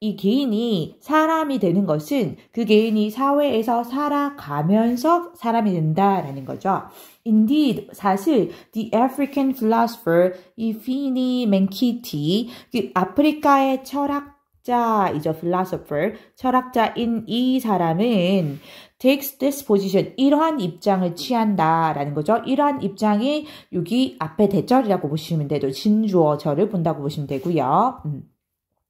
이 개인이 사람이 되는 것은 그 개인이 사회에서 살아가면서 사람이 된다라는 거죠. Indeed, 사실 the African philosopher 이피니 맨키티 그 아프리카의 철학자이죠. philosopher 철학자인 이 사람은 takes this position 이러한 입장을 취한다라는 거죠. 이러한 입장이 여기 앞에 대절이라고 보시면 돼도 진주어절을 본다고 보시면 되고요.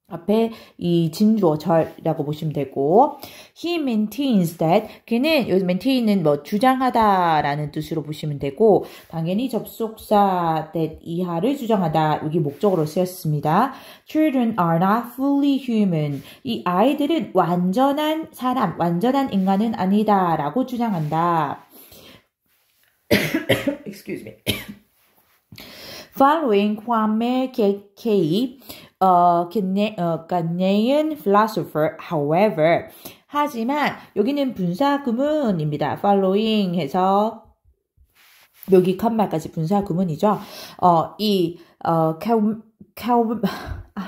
앞에 이 진주어절이라고 보시면 되고, he maintains that, 그는 여기서 maintain은 뭐 주장하다라는 뜻으로 보시면 되고, 당연히 접속사 that 이하를 주장하다, 여기 목적으로 쓰였습니다. Children are not fully human. 이 아이들은 완전한 사람, 완전한 인간은 아니다라고 주장한다. Excuse me. Following Kwame K. Ghanaian philosopher, however, 하지만 여기는 분사구문입니다. following 해서 여기 컴마까지 분사구문이죠. I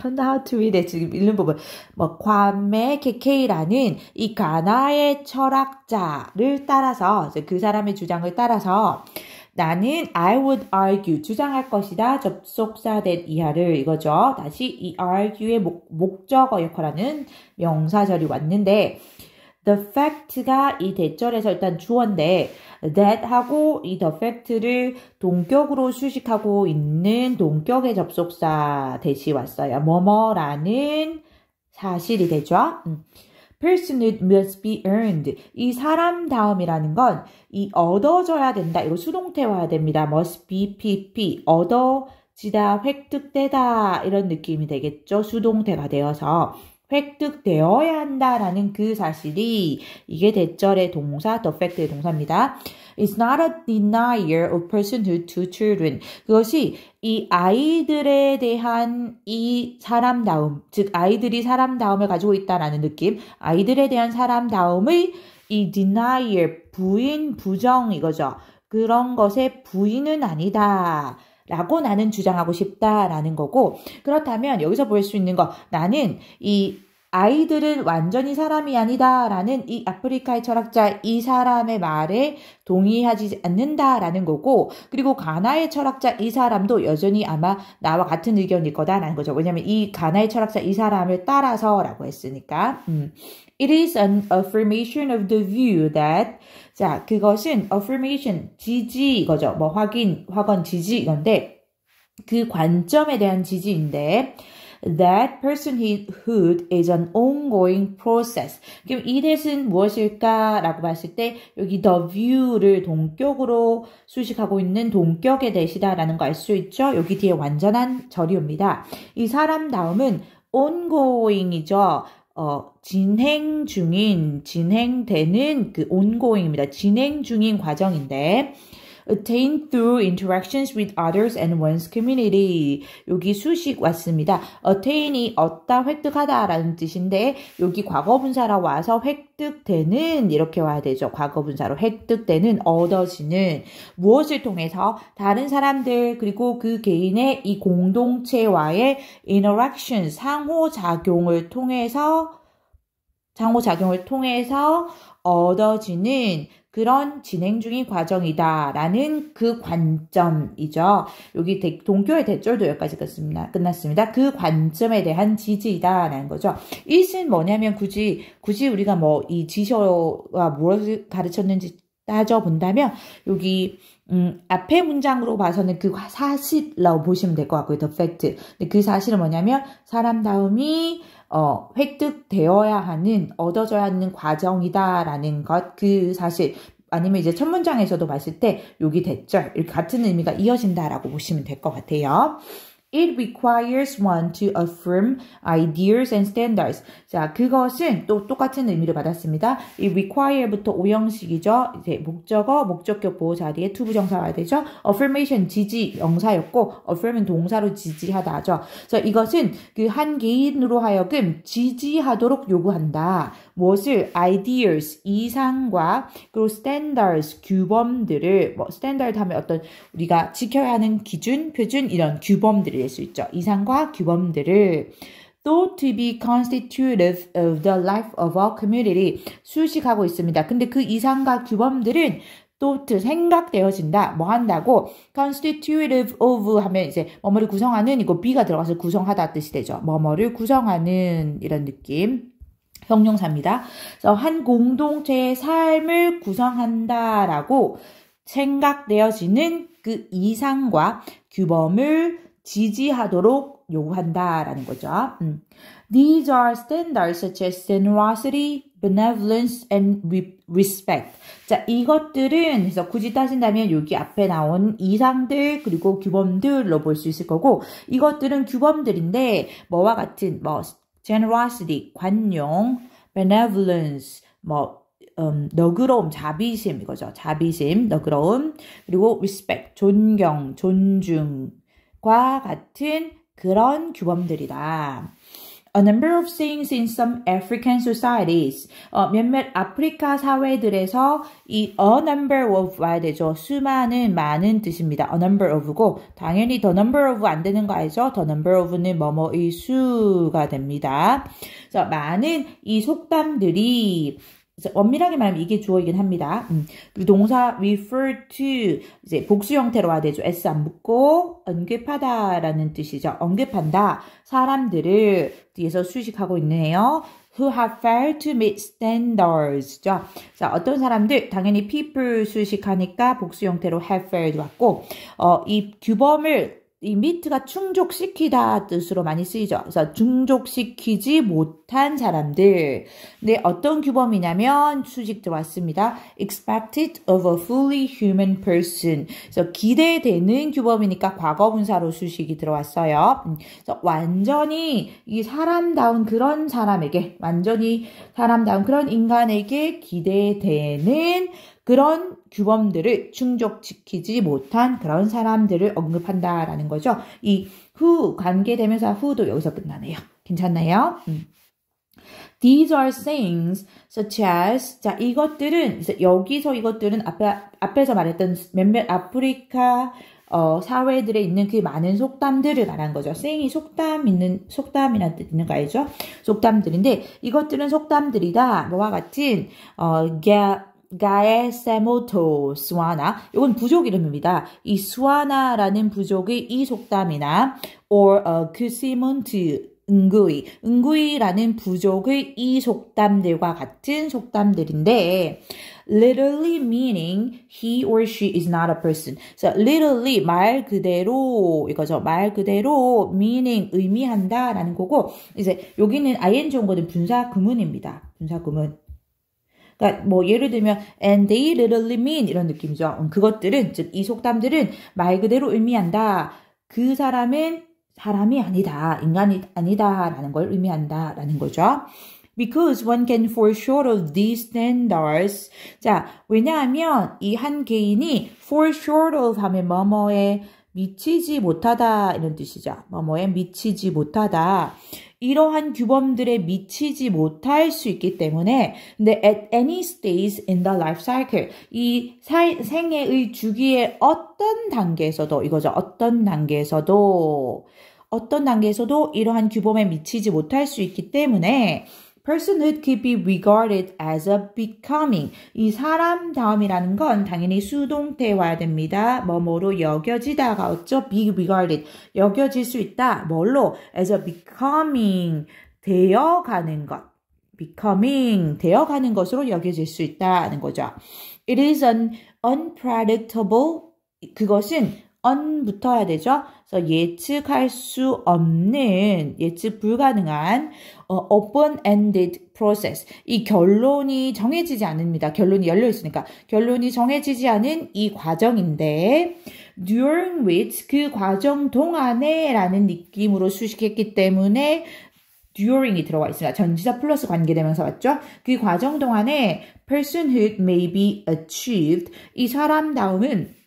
don't know how to read it. 지금 읽는 부분. 과메 케케이라는 이 가나의 철학자를 따라서, 그 사람의 주장을 따라서, 나는 I would argue, 주장할 것이다. 접속사 that 이하를 이거죠. 다시 이 argue의 목적어 역할하는 명사절이 왔는데, the fact가 이 대절에서 일단 주어인데, that 하고 이 the fact를 동격으로 수식하고 있는 동격의 접속사 대시 왔어요. 뭐뭐라는 사실이 되죠. Personhood must be earned. 이 사람다움이라는 건 이 얻어져야 된다. 이거 수동태 와야 됩니다. must be pp. 얻어지다, 획득되다 이런 느낌이 되겠죠. 수동태가 되어서 획득되어야 한다라는 그 사실이 이게 대절의 동사, the fact의 동사입니다. It's not a denier of personhood to children. 그것이 이 아이들에 대한 이 사람다움, 즉 아이들이 사람다움을 가지고 있다라는 느낌, 아이들에 대한 사람다움의 이 denier, 부인, 부정 이거죠. 그런 것의 부인은 아니다. 라고 나는 주장하고 싶다라는 거고, 그렇다면 여기서 볼 수 있는 거, 나는 이 아이들은 완전히 사람이 아니다라는 이 아프리카의 철학자 이 사람의 말에 동의하지 않는다라는 거고, 그리고 가나의 철학자 이 사람도 여전히 아마 나와 같은 의견일 거다라는 거죠. 왜냐하면 이 가나의 철학자 이 사람을 따라서라고 했으니까. It is an affirmation of the view that, 자, 그것은 affirmation, 지지 이거죠. 뭐 확언, 지지 이건데, 그 관점에 대한 지지인데, that personhood is an ongoing process. 그럼 이 뜻은 무엇일까라고 봤을 때 여기 the view를 동격으로 수식하고 있는 동격의 대시다라는 거 알 수 있죠? 여기 뒤에 완전한 절이옵니다. 이 사람다움은 ongoing이죠. 진행되는 그 ongoing입니다. 진행 중인 과정인데, attain through interactions with others and one's community. 여기 수식 왔습니다. attain이 얻다, 획득하다라는 뜻인데 여기 과거분사라 와서 획득되는 이렇게 와야 되죠. 과거분사로 획득되는, 얻어지는, 무엇을 통해서? 다른 사람들 그리고 그 개인의 이 공동체와의 interaction, 상호작용을 통해서 얻어지는 그런 진행 중인 과정이다라는 그 관점이죠. 여기 동교의 대절도 여기까지 끝났습니다. 그 관점에 대한 지지이다라는 거죠. it은 뭐냐면 굳이 우리가 뭐 이 지시어가 무엇을 가르쳤는지 따져본다면 여기 앞에 문장으로 봐서는 그 사실이라고 보시면 될 것 같고요. the fact. 근데 그 사실은 뭐냐면 사람다움이 획득되어야 하는, 얻어져야 하는 과정이다라는 것, 그 사실. 아니면 이제 첫 문장에서도 봤을 때 여기 대절, 이렇게 같은 의미가 이어진다라고 보시면 될 것 같아요. It requires one to affirm ideas and standards. 자, 그것은 또 똑같은 의미를 받았습니다. 이 require부터 오형식이죠. 이제 목적어, 목적격 보호 자리에 to 부정사 와야 되죠. affirmation, 지지, 영사였고, affirm은 동사로 지지하다죠. 그래서 이것은 그 한 개인으로 하여금 지지하도록 요구한다. 무엇을? ideas, 이상과, 그리고 standards, 규범들을, 뭐, standard 하면 어떤 우리가 지켜야 하는 기준, 표준, 이런 규범들을 낼 수 있죠. 이상과 규범들을 thought to be constitutive of the life of our community. 수식하고 있습니다. 근데 그 이상과 규범들은 thought, 생각되어진다. 뭐 한다고? constitutive of 하면 이제 뭐뭐를 구성하는, 이거 be가 들어가서 구성하다 뜻이 되죠. 뭐뭐를 구성하는 이런 느낌. 형용사입니다. 그래서 한 공동체의 삶을 구성한다라고 생각되어지는 그 이상과 규범을 지지하도록 요구한다라는 거죠. These are standards such as generosity, benevolence, and respect. 자, 이것들은 그래서 굳이 따진다면 여기 앞에 나온 이상들 그리고 규범들로 볼 수 있을 거고 이것들은 규범들인데 뭐와 같은 뭐 generosity, 관용, benevolence, 뭐 너그러움, 자비심 이거죠. 자비심, 너그러움 그리고 respect, 존경, 존중과 같은 그런 규범들이다. A number of sayings in some African societies. 몇몇 아프리카 사회들에서 이 a number of 와야 되죠. 수많은, 많은 뜻입니다. a number of고 당연히 the number of 안 되는 거 알죠? the number of는 뭐뭐의 수가 됩니다. 그래서 많은 이 속담들이 엄밀하게 말하면 이게 주어이긴 합니다. 그리고 동사 refer to 이제 복수 형태로 와야 되죠. s 안 붙고 언급하다라는 뜻이죠. 언급한다. 사람들을 뒤에서 수식하고 있네요. Who have failed to meet standards. 자, 어떤 사람들 당연히 people 수식하니까 복수 형태로 have failed 왔고 이 규범을 이 meet가 충족시키다 뜻으로 많이 쓰이죠. 그래서 충족시키지 못한 사람들. 근데 어떤 규범이냐면 수직 들어왔습니다. expected of a fully human person. 그래서 기대되는 규범이니까 과거분사로 수식이 들어왔어요. 그래서 완전히 이 사람다운 그런 사람에게, 완전히 사람다운 그런 인간에게 기대되는 그런 규범들을 충족시키지 못한 그런 사람들을 언급한다라는 거죠. 이 who 관계대명사 who도 여기서 끝나네요. 괜찮나요? These are sayings such as 자 이것들은 여기서 이것들은 앞에서 말했던 몇몇 아프리카 사회들에 있는 그 많은 속담들을 말한 거죠. saying이 속담이라는 뜻 있는 거 알죠? 속담들인데 이것들은 속담들이다. 뭐와 같은 가에세모토 스와나 이건 부족 이름입니다. 이 스와나라는 부족의 이 속담이나 or 그시몬트 응구이라는 부족의 이 속담들과 같은 속담들인데 literally meaning he or she is not a person. So literally 말 그대로 이거죠. 말 그대로 meaning 의미한다라는 거고 이제 여기는 ing 온 거는 분사 구문입니다. 분사 구문. 그러니까 뭐 예를 들면 and they literally mean 이런 느낌이죠. 그것들은 즉 이 속담들은 말 그대로 의미한다. 그 사람은 사람이 아니다. 인간이 아니다라는 걸 의미한다라는 거죠. Because one can fall short of these standards. 자, 왜냐하면 이 한 개인이 fall short of 하면 뭐뭐에 미치지 못하다 이런 뜻이죠. 뭐뭐에 미치지 못하다. 이러한 규범들에 미치지 못할 수 있기 때문에 근데 at any stage in the life cycle 이 생애의 주기의 어떤 단계에서도 이거죠. 어떤 단계에서도 이러한 규범에 미치지 못할 수 있기 때문에 personhood could be regarded as a becoming. 이 사람다움이라는 건 당연히 수동태에 와야 됩니다. 뭐뭐로 여겨지다가 어쩌 be regarded. 여겨질 수 있다. 뭘로? as a becoming. 되어가는 것. becoming. 되어가는 것으로 여겨질 수 있다는 거죠. It is an unpredictable. 그것은 붙어야 되죠. 그래서 예측할 수 없는, 예측 불가능한 open-ended process. 이 결론이 정해지지 않습니다. 결론이 열려 있으니까. 결론이 정해지지 않은 이 과정인데 during which 그 과정 동안에 라는 느낌으로 수식했기 때문에 during이 들어가 있습니다. 전치사 플러스 관계대명사 맞죠? 그 과정 동안에 personhood may be achieved. 이 사람다움은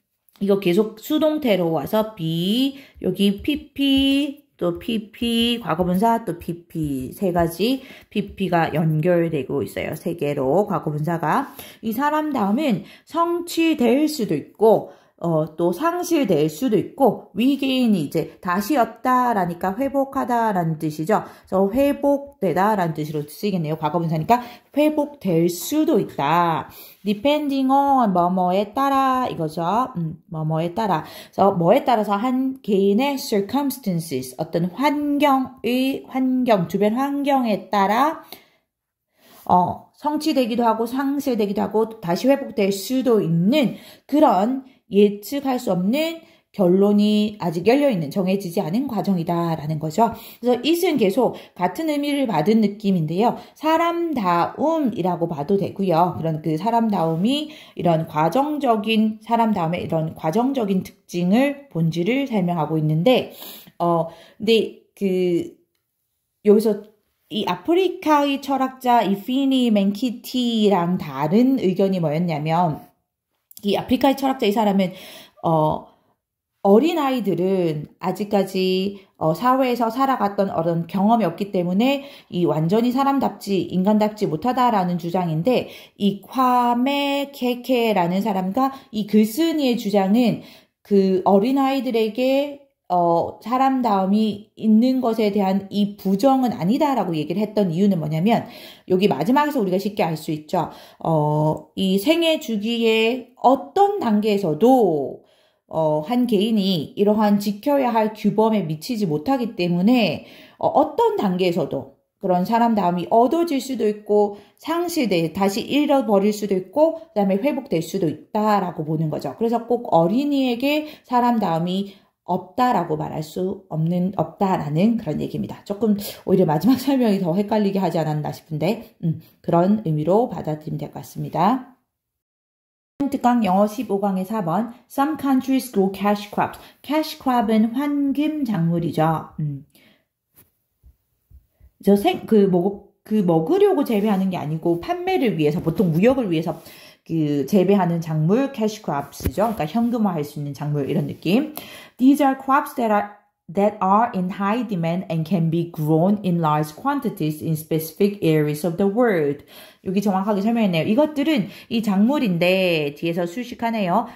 이거 계속 수동태로 와서 be, 여기 pp, 또 pp, 과거분사, 또 pp, 세 가지 pp가 연결되고 있어요. 세 개로 과거분사가. 이 사람다움은 성취될 수도 있고, 또 상실될 수도 있고, 위게인이 이제 다시 얻다라니까 회복하다라는 뜻이죠. 그래서 회복되다라는 뜻으로 쓰이겠네요. 과거분사니까 회복될 수도 있다. depending on 뭐뭐에 따라 이거죠. 뭐뭐에 따라. 그래서 뭐에 따라서 한 개인의 circumstances 어떤 주변 환경에 따라 성취되기도 하고 상실되기도 하고 다시 회복될 수도 있는 그런 예측할 수 없는 결론이 아직 열려있는, 정해지지 않은 과정이다라는 거죠. 그래서 it은 계속 같은 의미를 받은 느낌인데요. 사람다움이라고 봐도 되고요. 그런 그 사람다움이 이런 과정적인, 사람다움의 이런 과정적인 특징을, 본질을 설명하고 있는데, 근데 여기서 이 아프리카의 철학자 이 피니 맨키티랑 다른 의견이 뭐였냐면, 이 아프리카의 철학자 이 사람은, 어린아이들은 아직까지 사회에서 살아갔던 어떤 경험이 없기 때문에 이 완전히 사람답지 인간답지 못하다라는 주장인데, 이 콰메 케케라는 사람과 이 글쓴이의 주장은 그 어린아이들에게 사람다움이 있는 것에 대한 이 부정은 아니다라고 얘기를 했던 이유는 뭐냐면, 여기 마지막에서 우리가 쉽게 알 수 있죠. 이 생애 주기의 어떤 단계에서도 한 개인이 이러한 지켜야 할 규범에 미치지 못하기 때문에 어떤 단계에서도 그런 사람다움이 얻어질 수도 있고 다시 잃어버릴 수도 있고 그다음에 회복될 수도 있다라고 보는 거죠. 그래서 꼭 어린이에게 사람다움이 없다라고 말할 수 없다라는 그런 얘기입니다. 조금 오히려 마지막 설명이 더 헷갈리게 하지 않았나 싶은데 그런 의미로 받아들이면 될 것 같습니다. 특강 영어 15강의 4번. Some countries grow cash crops. cash crop은 황금 작물이죠. 먹으려고 재배하는 게 아니고 판매를 위해서, 보통 무역을 위해서 재배하는 작물 cash crops죠. 그러니까 현금화할 수 있는 작물, 이런 느낌. These are crops that are in high demand and can be grown in large quantities in specific areas of the world. 여기 정확하게 설명했네요. 이것들은 이 작물인데, 뒤에서 수식하네요.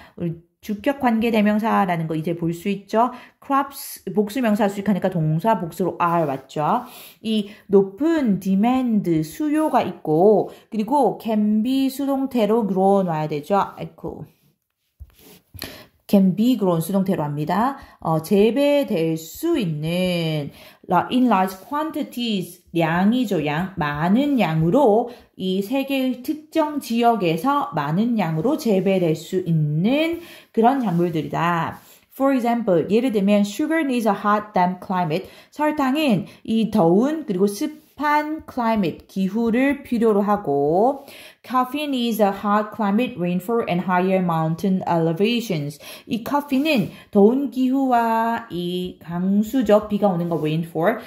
주격 관계 대명사라는 거 이제 볼 수 있죠. crops 복수명사 수식하니까 동사 복수로 are 왔죠. 이 높은 demand 수요가 있고, 그리고 can be 수동태로 grown 와야 되죠. 아이고. can be grown 수동태로 합니다. 재배될 수 있는 in large quantities, 양이죠. 많은 양으로, 이 세계의 특정 지역에서 많은 양으로 재배될 수 있는 그런 작물들이다. For example, 예를 들면 sugar needs a hot, damp climate. 설탕은 이 더운 그리고 습한 climate, 기후를 필요로 하고, coffee needs a hot climate, rainfall and higher mountain elevations. 이 커피는 더운 기후와 이 강수죠. 비가 오는 거 rainfall,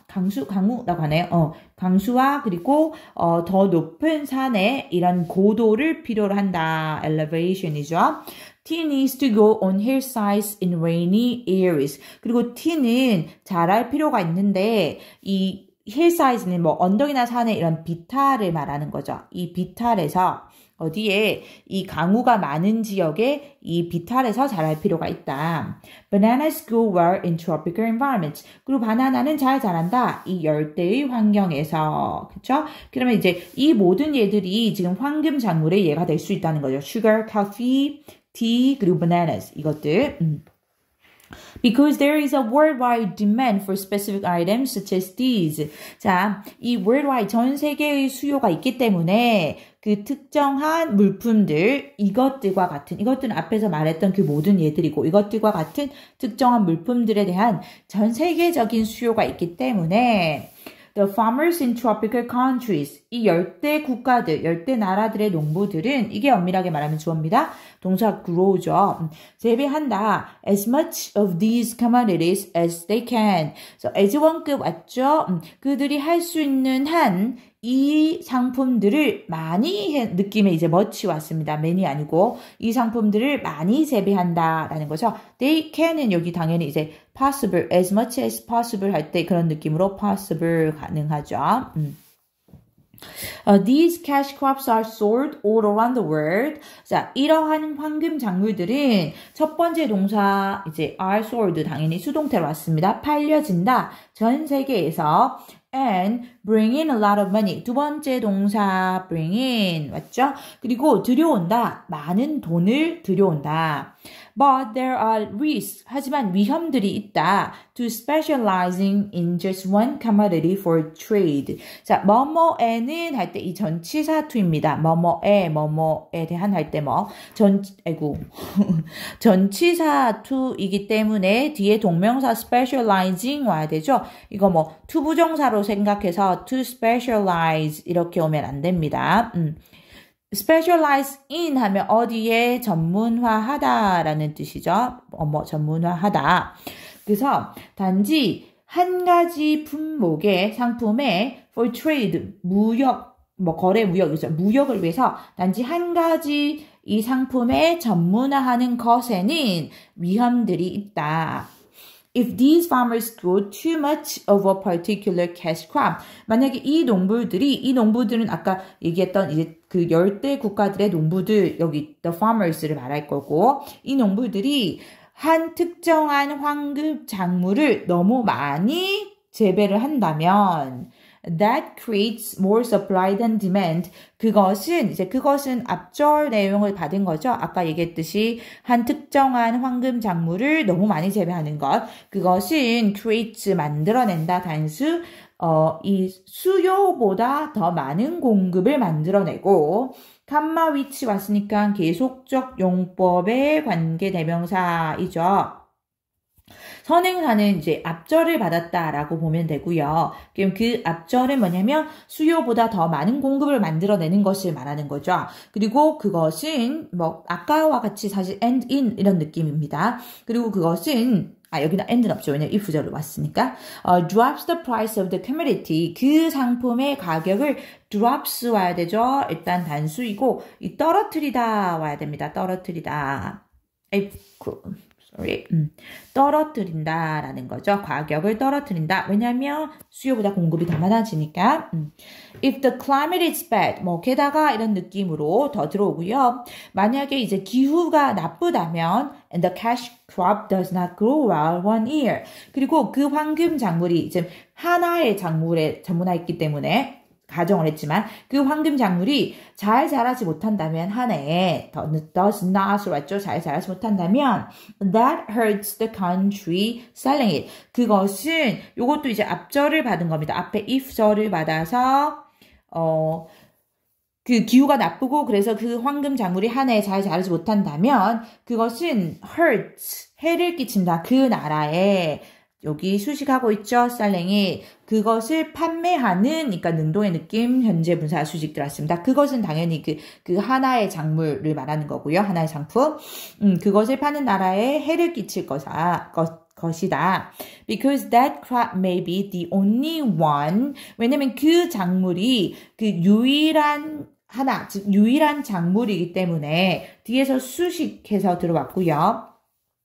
강우라고 하네요. 강수와 그리고 더 높은 산에 이런 고도를 필요로 한다. elevation이죠. Tea needs to go on hillsides in rainy areas. 그리고 tea는 자랄 필요가 있는데, 이 hillsides는 뭐 언덕이나 산에 이런 비탈을 말하는 거죠. 이 비탈에서 어디에 이 강우가 많은 지역에 이 비탈에서 자랄 필요가 있다. Bananas grow well in tropical environments. 그리고 바나나는 잘 자란다. 이 열대의 환경에서. 그쵸? 그러면 이제 이 모든 얘들이 지금 황금 작물의 예가 될 수 있다는 거죠. Sugar, coffee, tea, 그리고 bananas. 이것들. Because there is a worldwide demand for specific items such as these. 자, 이 worldwide 전 세계의 수요가 있기 때문에 그 특정한 물품들, 이것들과 같은, 이것들은 앞에서 말했던 그 모든 예들이고, 이것들과 같은 특정한 물품들에 대한 전 세계적인 수요가 있기 때문에 The farmers in tropical countries, 이 열대 국가들, 열대 나라들의 농부들은, 이게 엄밀하게 말하면 주어입니다. 동사 grow죠. 재배한다. As much of these commodities as they can. So, as 원급 왔죠? 그들이 할 수 있는 한 이 상품들을 많이 느낌에 이제 much 왔습니다. many 아니고 이 상품들을 많이 재배한다라는 거죠. They can은 여기 당연히 이제 possible, as much as possible 할 때 그런 느낌으로 possible 가능하죠. These cash crops are sold all around the world. 자, 이러한 황금 작물들은 첫 번째 동사 이제 are sold 당연히 수동태로 왔습니다. 팔려진다. 전 세계에서 and bring in a lot of money. 두 번째 동사 bring in 맞죠? 그리고 들여온다. 많은 돈을 들여온다. But there are risks. 하지만 위험들이 있다. To specializing in just one commodity for trade. 자, 뭐뭐에는 할 때 이 전치사 to입니다. 뭐뭐에 대한 할 때 뭐. 전치사 to이기 때문에 뒤에 동명사 specializing 와야 되죠. 이거 뭐 투부정사로 생각해서 to specialize 이렇게 오면 안 됩니다. specialize in 하면 어디에 전문화하다라는 뜻이죠. 전문화하다. 그래서 단지 한 가지 품목의 상품에 for trade 무역 거래 무역이죠. 무역을 위해서 단지 한 가지 이 상품에 전문화하는 것에는 위험들이 있다. If these farmers grow too much of a particular cash crop, 만약에 이 농부들은 아까 얘기했던 이제 그 열대 국가들의 농부들, 여기 the farmers를 말할 거고, 이 농부들이 한 특정한 황금 작물을 너무 많이 재배를 한다면, that creates more supply than demand. 그것은 앞절 내용을 받은 거죠. 아까 얘기했듯이 한 특정한 황금 작물을 너무 많이 재배하는 것. 그것은 creates 만들어낸다 단수. 이 수요보다 더 많은 공급을 만들어내고 캄마 위치 왔으니까 계속적 용법의 관계대명사이죠. 선행사는 이제 앞절을 받았다라고 보면 되고요. 그럼 그 앞절은 뭐냐면 수요보다 더 많은 공급을 만들어내는 것을 말하는 거죠. 그리고 그것은 뭐 아까와 같이 사실 end in 이런 느낌입니다. 그리고 그것은 여기는 end는 없죠. 왜냐면 if 절로 왔으니까. drops the price of the commodity. 그 상품의 가격을 drops 와야 되죠. 일단 단수이고 이 떨어뜨리다 와야 됩니다. 떨어뜨리다. 떨어뜨린다라는 거죠. 가격을 떨어뜨린다. 왜냐하면 수요보다 공급이 더 많아지니까. If the climate is bad, 게다가 이런 느낌으로 더 들어오고요. 만약에 이제 기후가 나쁘다면 and the cash crop does not grow well one year. 그리고 그 황금 작물이 이제 하나의 작물에 전문화했기 때문에 가정을 했지만 그 황금 작물이 잘 자라지 못한다면 한 해에 does not 왔죠. 잘 자라지 못한다면 that hurts the country selling it. 그것은 요것도 이제 앞절을 받은 겁니다. 앞에 if절을 받아서 그 기후가 나쁘고 그래서 그 황금 작물이 한 해에 잘 자라지 못한다면 그것은 hurts 해를 끼친다. 그 나라에 여기 수식하고 있죠. selling 그것을 판매하는 그러니까 능동의 느낌 현재 분사 수식 들어왔습니다. 그것은 당연히 그 하나의 작물을 말하는 거고요. 하나의 상품. 그것을 파는 나라에 해를 끼칠 것이다. Because that crop may be the only one. 왜냐면 그 작물이 그 유일한 작물이기 때문에 뒤에서 수식해서 들어왔고요.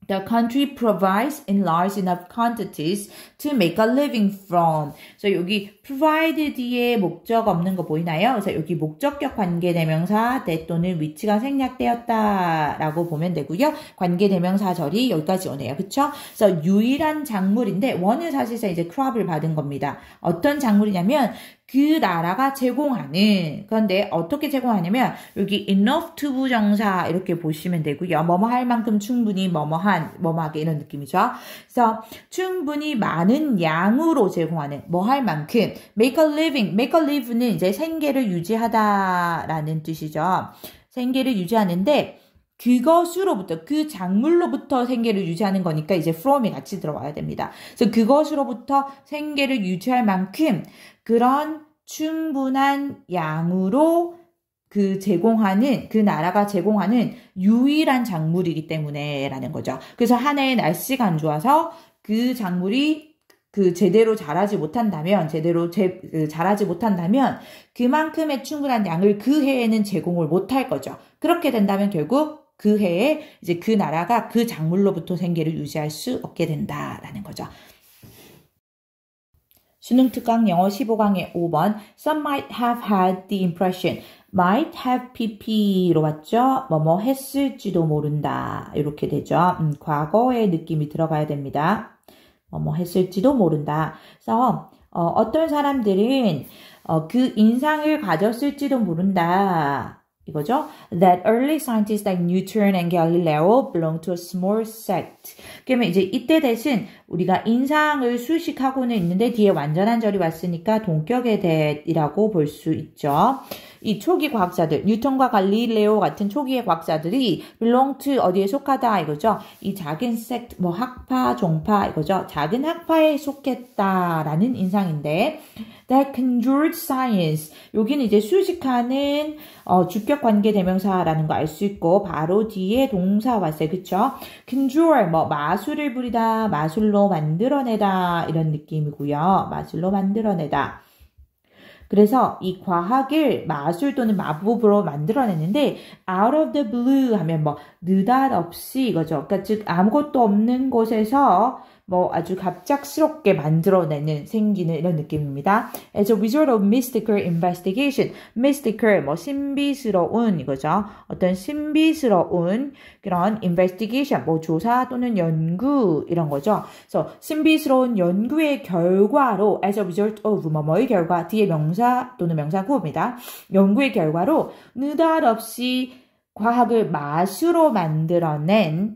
The country provides in large enough quantities to make a living from. 그래서 여기 provide 뒤에 목적 없는 거 보이나요? 그래서 여기 목적격 관계대명사 대 또는 위치가 생략되었다라고 보면 되고요. 관계대명사절이 여기까지 오네요. 그쵸? 그래서 유일한 작물인데 원은 사실상 이제 crop을 받은 겁니다. 어떤 작물이냐면 그 나라가 제공하는 그런데 어떻게 제공하냐면 여기 enough to 부정사 이렇게 보시면 되고요. 뭐뭐 할 만큼 충분히 뭐뭐하게 이런 느낌이죠. 그래서 충분히 많은 양으로 제공하는 뭐 할 만큼 make a live는 이제 생계를 유지하다라는 뜻이죠. 생계를 유지하는데 그것으로부터 그 작물로부터 생계를 유지하는 거니까 이제 from이 같이 들어와야 됩니다. 그래서 그것으로부터 생계를 유지할 만큼 그런 충분한 양으로 그 나라가 제공하는 유일한 작물이기 때문에 라는 거죠. 그래서 한 해에 날씨가 안 좋아서 그 작물이 제대로 자라지 못한다면 그만큼의 충분한 양을 그 해에는 제공을 못할 거죠. 그렇게 된다면 결국 그 해에 이제 그 나라가 그 작물로부터 생계를 유지할 수 없게 된다라는 거죠. 수능 특강 영어 15강의 5번 Some might have had the impression might have pp로 왔죠. 뭐뭐 했을지도 모른다 이렇게 되죠. 과거의 느낌이 들어가야 됩니다. 뭐뭐 했을지도 모른다. 그래서 어떤 사람들은 그 인상을 가졌을지도 모른다. 이거죠. That early scientists like Newton and Galileo belong to a small sect. 그러면 이제 이때 대신 우리가 인상을 수식하고는 있는데 뒤에 완전한 절이 왔으니까 동격의 대이라고 볼 수 있죠. 이 초기 과학자들, 뉴턴과 갈릴레오 같은 초기의 과학자들이 belong to 어디에 속하다 이거죠. 이 작은 sect, 뭐 학파, 종파 이거죠. 작은 학파에 속했다라는 인상인데 that conjured science. 여기는 이제 수식하는 주격 관계 대명사라는 거 알 수 있고 바로 뒤에 동사 왔어요. 그쵸? conjure 뭐 마술을 부리다, 마술로 만들어내다 이런 느낌이고요. 마술로 만들어내다. 그래서 이 과학을 마술 또는 마법으로 만들어냈는데 out of the blue 하면 뭐 느닷없이 이거죠. 그러니까 즉 아무것도 없는 곳에서 뭐 아주 갑작스럽게 만들어내는 생기는 이런 느낌입니다. As a result of mystical investigation, mystical 뭐 신비스러운 이거죠. 어떤 신비스러운 그런 investigation 뭐 조사 또는 연구 이런 거죠. 그래서 신비스러운 연구의 결과로 as a result of 뭐의 결과 뒤에 명사 또는 명사구입니다. 연구의 결과로 느닷없이 과학을 마술로 만들어낸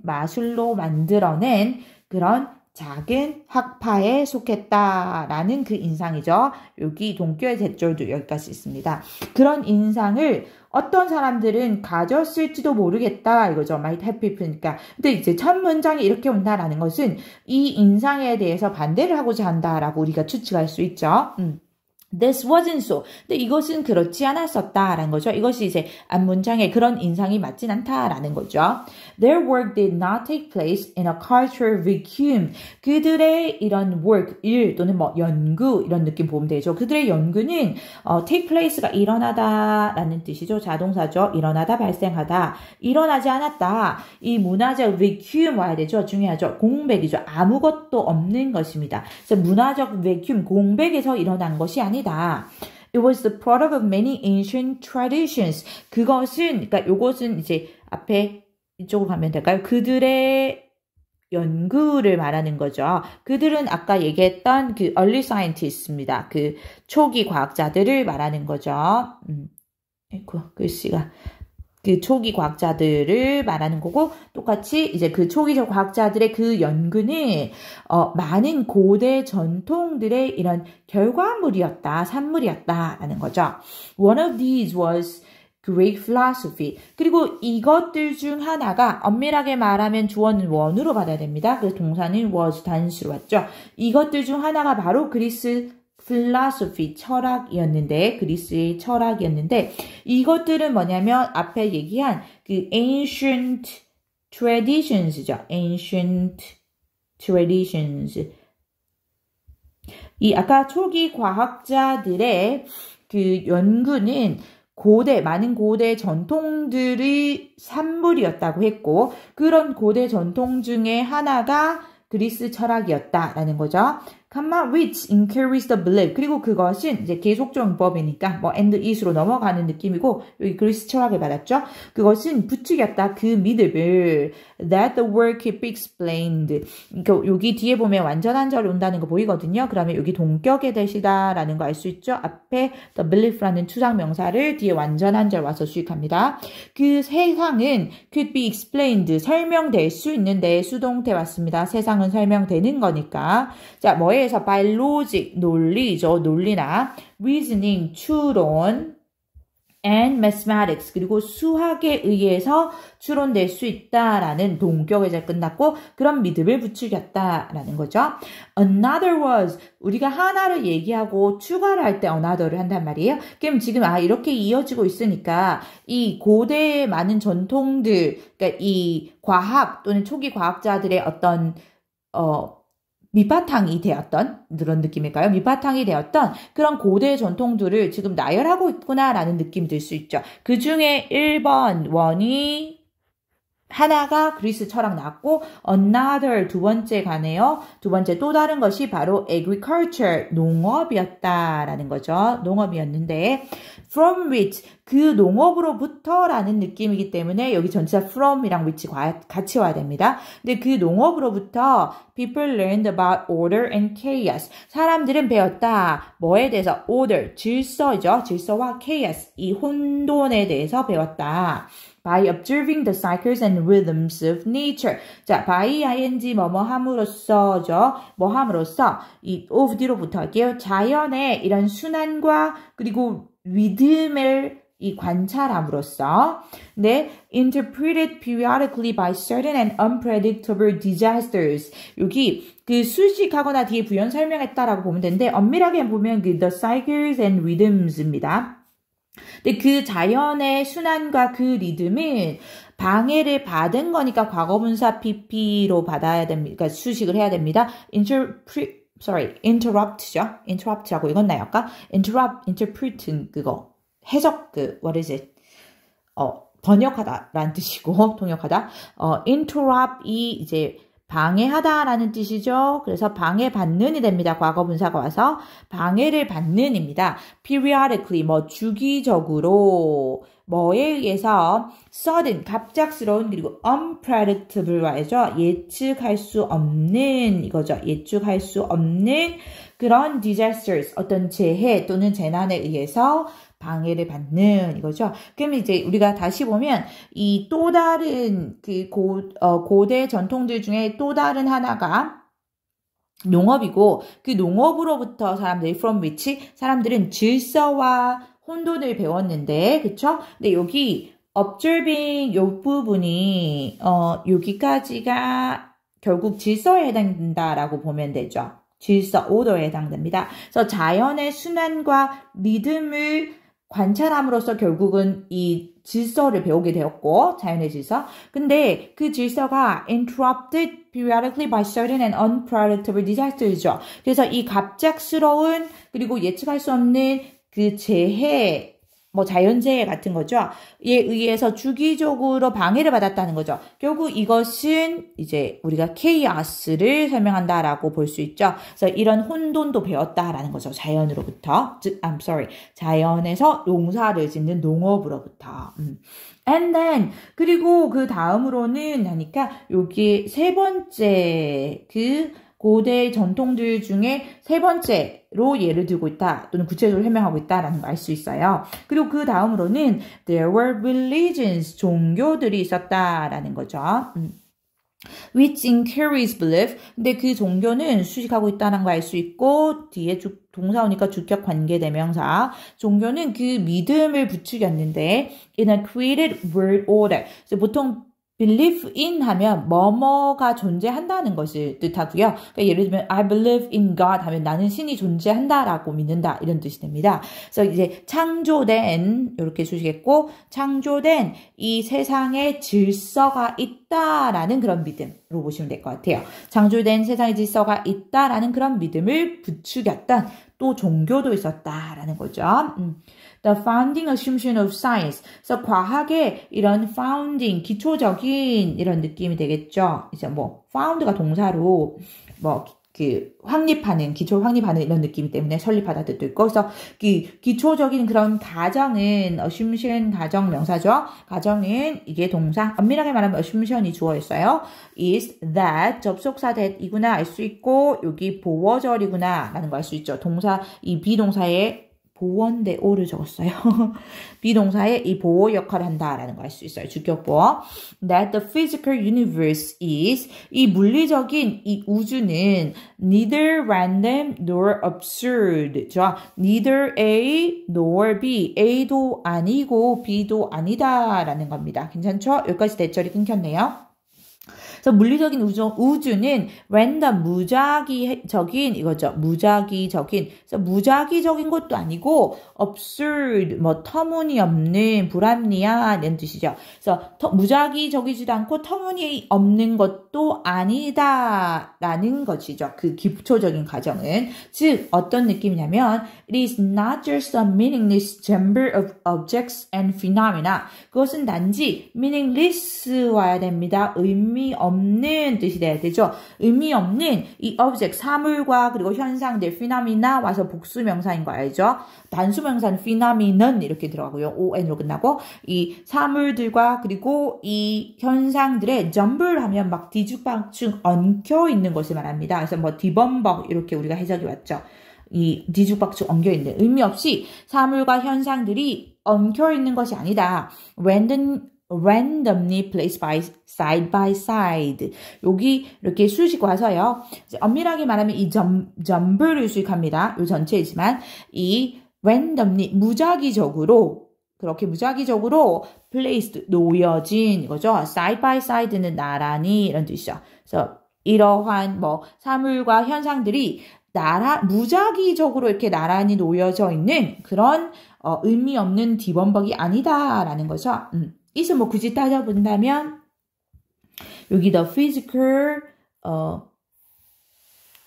그런 작은 학파에 속했다라는 그 인상이죠. 여기 동격의 대절도 여기까지 있습니다. 그런 인상을 어떤 사람들은 가졌을지도 모르겠다 이거죠. might have people. 그러니까 근데 이제 첫 문장이 이렇게 온다라는 것은 이 인상에 대해서 반대를 하고자 한다라고 우리가 추측할 수 있죠. This wasn't so. 근데 이것은 그렇지 않았었다라는 거죠. 이것이 이제 앞문장에 그런 인상이 맞진 않다라는 거죠. Their work did not take place in a cultural vacuum. 그들의 이런 work, 일 또는 뭐 연구 이런 느낌 보면 되죠. 그들의 연구는 take place가 일어나다라는 뜻이죠. 자동사죠. 일어나다, 발생하다. 일어나지 않았다. 이 문화적 vacuum 와야 되죠. 중요하죠. 공백이죠. 아무것도 없는 것입니다. 그래서 문화적 vacuum, 공백에서 일어난 것이 아니다. It was the product of many ancient traditions. 그것은, 그러니까 요것은 이제 앞에 이쪽으로 가면 될까요? 그들의 연구를 말하는 거죠. 그들은 아까 얘기했던 그 early scientists입니다. 그 초기 과학자들을 말하는 거죠. 글씨가. 그 초기 과학자들을 말하는 거고 똑같이 이제 그 초기적 과학자들의 그 연구는 많은 고대 전통들의 이런 결과물이었다, 산물이었다라는 거죠. One of these was Greek philosophy. 그리고 이것들 중 하나가 엄밀하게 말하면 주어는 원으로 받아야 됩니다. 그래서 동사는 was 단수로 왔죠. 이것들 중 하나가 바로 그리스 philosophy, 그리스의 철학이었는데 이것들은 뭐냐면 앞에 얘기한 그 ancient traditions죠. ancient traditions. 이 아까 초기 과학자들의 그 연구는 많은 고대 전통들의 산물이었다고 했고 그런 고대 전통 중에 하나가 그리스 철학이었다라는 거죠. which increase the belief. 그리고 그것은 이제 계속적 문법이니까 뭐 and is로 넘어가는 느낌이고 여기 그리스 철학을 받았죠. 그것은 부추겼다 그 믿음을 that the work could be explained. 그러니까 여기 뒤에 보면 완전한 절이 온다는 거 보이거든요. 그러면 여기 동격의 대시다라는 거 알 수 있죠. 앞에 the belief라는 추상 명사를 뒤에 완전한 절 와서 수익합니다. 그 세상은 could be explained. 설명될 수 있는데 수동태 왔습니다. 세상은 설명되는 거니까. 자, 뭐에서 by logic, 논리죠. 논리나 reasoning, 추론 and mathematics, 그리고 수학에 의해서 추론될 수 있다라는 동격의 절 끝났고 그런 믿음을 부추겼다라는 거죠. Another was, 우리가 하나를 얘기하고 추가를 할 때 another를 한단 말이에요. 그럼 지금 이렇게 이어지고 있으니까 이 고대의 많은 전통들, 그러니까 이 과학 또는 초기 과학자들의 어떤 밑바탕이 되었던 그런 느낌일까요? 밑바탕이 되었던 그런 고대 전통들을 지금 나열하고 있구나라는 느낌이 들 수 있죠. 그 중에 1번 원이 하나가 그리스 철학 나왔고 another 두 번째 가네요. 두 번째 또 다른 것이 바로 agriculture 농업이었다라는 거죠. 농업이었는데 from which 그 농업으로부터라는 느낌이기 때문에 여기 전치사 from이랑 which 같이 와야 됩니다. 근데 그 농업으로부터 people learned about order and chaos. 사람들은 배웠다. 뭐에 대해서? order, 질서죠. 질서와 chaos, 이 혼돈에 대해서 배웠다. by observing the cycles and rhythms of nature. 자, by ing 뭐뭐 함으로써죠. 뭐 함으로써 이 of 뒤로부터 할게요. 자연의 이런 순환과 그리고 리듬을 이 관찰함으로써 네, interpreted periodically by certain and unpredictable disasters. 여기 그 수식하거나 뒤에 부연 설명했다라고 보면 되는데 엄밀하게 보면 그 the cycles and rhythms입니다. 근데 그 자연의 순환과 그 리듬은 방해를 받은 거니까 과거분사 PP로 받아야 됩니다. 그러니까 수식을 해야 됩니다. interrupt죠. interrupt라고 읽었나요? 아까? interpret 그거. 해석 what is it? 번역하다라는 뜻이고 통역하다. interrupt이 이제 방해하다라는 뜻이죠. 그래서 방해받는이 됩니다. 과거분사가 와서 방해를 받는입니다. periodically 주기적으로 뭐에 의해서 sudden 갑작스러운 그리고 unpredictable 와야죠. 예측할 수 없는 이거죠. 예측할 수 없는 그런 disasters 어떤 재해 또는 재난에 의해서 방해를 받는 이거죠. 그러면 이제 우리가 다시 보면 이 또 다른 그 고대 전통들 중에 또 다른 하나가 농업이고 그 농업으로부터 사람들이 from which 사람들은 질서와 혼돈을 배웠는데 그쵸? 근데 여기 observing 요 부분이 여기까지가 결국 질서에 해당된다라고 보면 되죠. 질서, order에 해당됩니다. 그래서 자연의 순환과 리듬을 관찰함으로써 결국은 이 질서를 배우게 되었고 자연의 질서. 근데 그 질서가 interrupted periodically by certain and unpredictable disasters죠. 그래서 이 갑작스러운 그리고 예측할 수 없는 그 재해 자연재해 같은 거죠. 에 의해서 주기적으로 방해를 받았다는 거죠. 결국 이것은 이제 우리가 chaos를 설명한다라고 볼 수 있죠. 그래서 이런 혼돈도 배웠다라는 거죠. 자연으로부터. 자연에서 농사를 짓는 농업으로부터. And then 그리고 그 다음으로는 하니까 여기 세 번째 그 고대 전통들 중에 세 번째로 예를 들고 있다 또는 구체적으로 설명하고 있다라는 걸 알 수 있어요. 그리고 그 다음으로는 there were religions 종교들이 있었다라는 거죠. which encourages belief. 근데 그 종교는 수식하고 있다는 걸 알 수 있고 뒤에 동사 오니까 주격 관계 대명사. 종교는 그 믿음을 부추겼는데 in a created world order. 그래서 보통 believe in 하면 뭐뭐가 존재한다는 것을 뜻하고요. 그러니까 예를 들면 I believe in God 하면 나는 신이 존재한다라고 믿는다 이런 뜻이 됩니다. 그래서 이제 창조된 이렇게 수식했고 창조된 이 세상에 질서가 있다라는 그런 믿음으로 보시면 될 것 같아요. 창조된 세상에 질서가 있다라는 그런 믿음을 부추겼던 또 종교도 있었다라는 거죠. The founding assumption of science. 그래서 과학의 이런 founding, 기초적인 이런 느낌이 되겠죠. 이제 found가 동사로 확립하는, 기초 확립하는 이런 느낌이기 때문에 설립하다 뜻도 있고. 그래서 기초적인 그런 가정은 assumption 가정 명사죠. 가정은 이게 동사. 엄밀하게 말하면 assumption이 주어였어요. is that 접속사 that이구나 알 수 있고 여기 보어절이구나 라는 거 알 수 있죠. 동사, 이 비동사의 보어인데 오를 적었어요. 비동사의 이 보호 역할을 한다라는 거 알 수 있어요. 주격 보어. That the physical universe is 이 물리적인 이 우주는 neither random nor absurd. neither A nor B. A도 아니고 B도 아니다라는 겁니다. 괜찮죠? 여기까지 대절이 끊겼네요. 그래서 물리적인 우주는 random, 무작위적인 이거죠. 무작위적인. 그래서 무작위적인 것도 아니고 absurd, 뭐 터무니없는, 불합리한 이런 뜻이죠. 그래서 무작위적이지도 않고 터무니없는 것도 아니다라는 것이죠. 그 기초적인 가정은. 즉 어떤 느낌이냐면 it is not just a meaningless jumble of objects and phenomena. 그것은 단지 meaningless 와야 됩니다. 의미 없는 뜻이 돼야 되죠. 의미 없는 이 object, 사물과 그리고 현상들, phenomena 와서 복수명사인 거 알죠? 단수명사는 phenomenon 이렇게 들어가고요. on으로 끝나고 이 사물들과 그리고 이 현상들의 jumble 하면 막 뒤죽박죽 엉켜 있는 것을 말합니다. 그래서 뭐 뒤범벅 이렇게 우리가 해석이 왔죠. 이 뒤죽박죽 엉겨 있는 의미 없이 사물과 현상들이 엉켜 있는 것이 아니다. randomly placed side by side. 여기 이렇게 수식 와서요. 엄밀하게 말하면 이 jumble을 수식합니다. 이 전체이지만 이 randomly 무작위적으로 그렇게 무작위적으로 placed 놓여진 이거죠. side by side는 나란히 이런 뜻이죠. 그래서 이러한 뭐 사물과 현상들이 무작위적으로 이렇게 나란히 놓여져 있는 그런 의미 없는 뒤범벅이 아니다라는 거죠. 이서 뭐 굳이 따져본다면 여기 the physical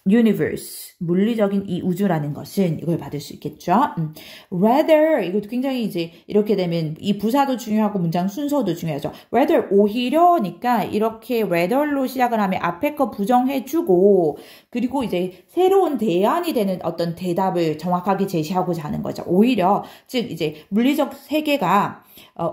universe, 물리적인 이 우주라는 것은 이걸 받을 수 있겠죠. rather, 이것도 굉장히 이제 이렇게 되면 이 부사도 중요하고 문장 순서도 중요하죠. rather, 오히려니까 이렇게 rather로 시작을 하면 앞에 거 부정해주고 그리고 이제 새로운 대안이 되는 어떤 대답을 정확하게 제시하고자 하는 거죠. 오히려, 즉 이제 물리적 세계가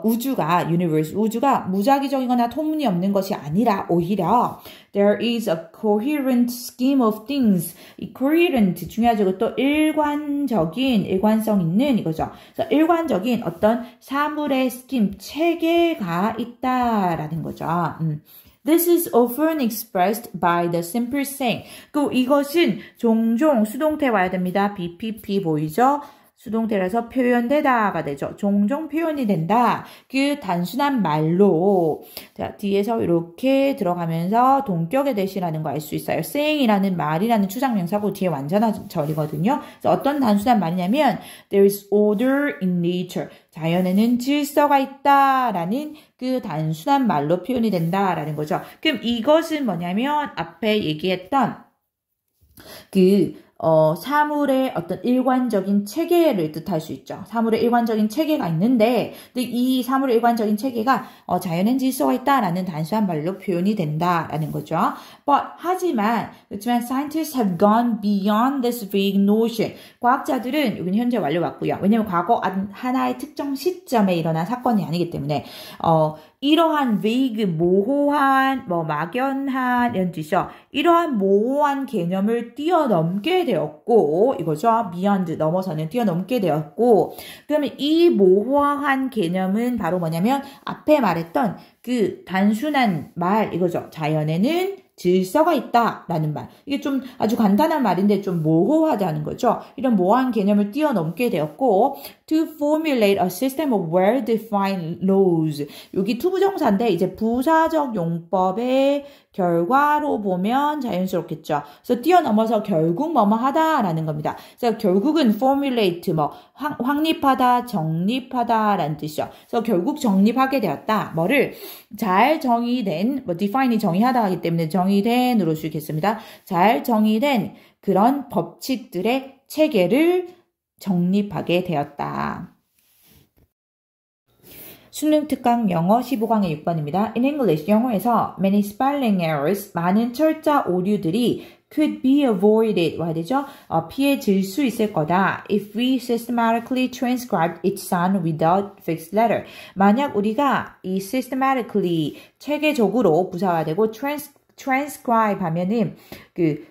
우주가 universe, 우주가 무작위적이거나 터무니없는 것이 아니라 오히려 there is a coherent scheme of things. 이 coherent 중요하죠. 또 일관성 있는 이거죠. 그래서 일관적인 어떤 사물의 scheme, 체계가 있다라는 거죠. This is often expressed by the simple saying. 그 이것은 종종 수동태 와야 됩니다. BPP 보이죠? 수동태라서 표현되다가 되죠. 종종 표현이 된다. 그 단순한 말로 자, 뒤에서 이렇게 들어가면서 동격의 대시라는 거 알 수 있어요. saying이라는 말이라는 추상명사고 뒤에 완전한 절이거든요. 그래서 어떤 단순한 말이냐면 there is order in nature. 자연에는 질서가 있다라는 그 단순한 말로 표현이 된다라는 거죠. 그럼 이것은 뭐냐면 앞에 얘기했던 사물의 어떤 일관적인 체계를 뜻할 수 있죠. 사물의 일관적인 체계가 있는데, 근데 이 사물의 일관적인 체계가 자연엔 질서가 있다라는 단순한 말로 표현이 된다라는 거죠. 그렇지만 scientists have gone beyond this vague notion. 과학자들은 여기는 현재 완료 왔고요. 왜냐하면 과거 하나의 특정 시점에 일어난 사건이 아니기 때문에 이러한 vague, 모호한, 막연한 이런 뜻이죠. 이러한 모호한 개념을 뛰어넘게 되었고 이거죠. beyond, 넘어서는 뛰어넘게 되었고 그러면 이 모호한 개념은 바로 뭐냐면 앞에 말했던 그 단순한 말 이거죠. 자연에는 질서가 있다라는 말. 이게 좀 아주 간단한 말인데 좀 모호하다는 거죠. 이런 모호한 개념을 뛰어넘게 되었고 to formulate a system of well-defined laws. 여기 투부정사인데 이제 부사적 용법의 결과로 보면 자연스럽겠죠. 그래서 뛰어넘어서 결국 뭐뭐 하다라는 겁니다. 그래서 결국은 formulate 확립하다, 정립하다라는 뜻이죠. 그래서 결국 정립하게 되었다. 뭐를 잘 정의된 define이 정의하다 하기 때문에 정의된으로 쓰겠습니다. 잘 정의된 그런 법칙들의 체계를 정립하게 되었다. 수능 특강 영어 15강의 6번입니다. In English, 영어에서 many spelling errors, 많은 철자 오류들이 could be avoided, 와야 되죠? 피해질 수 있을 거다. If we systematically transcribed each sound without fixed letter. 만약 우리가 이 systematically, 체계적으로 부사화되고 transcribe 하면은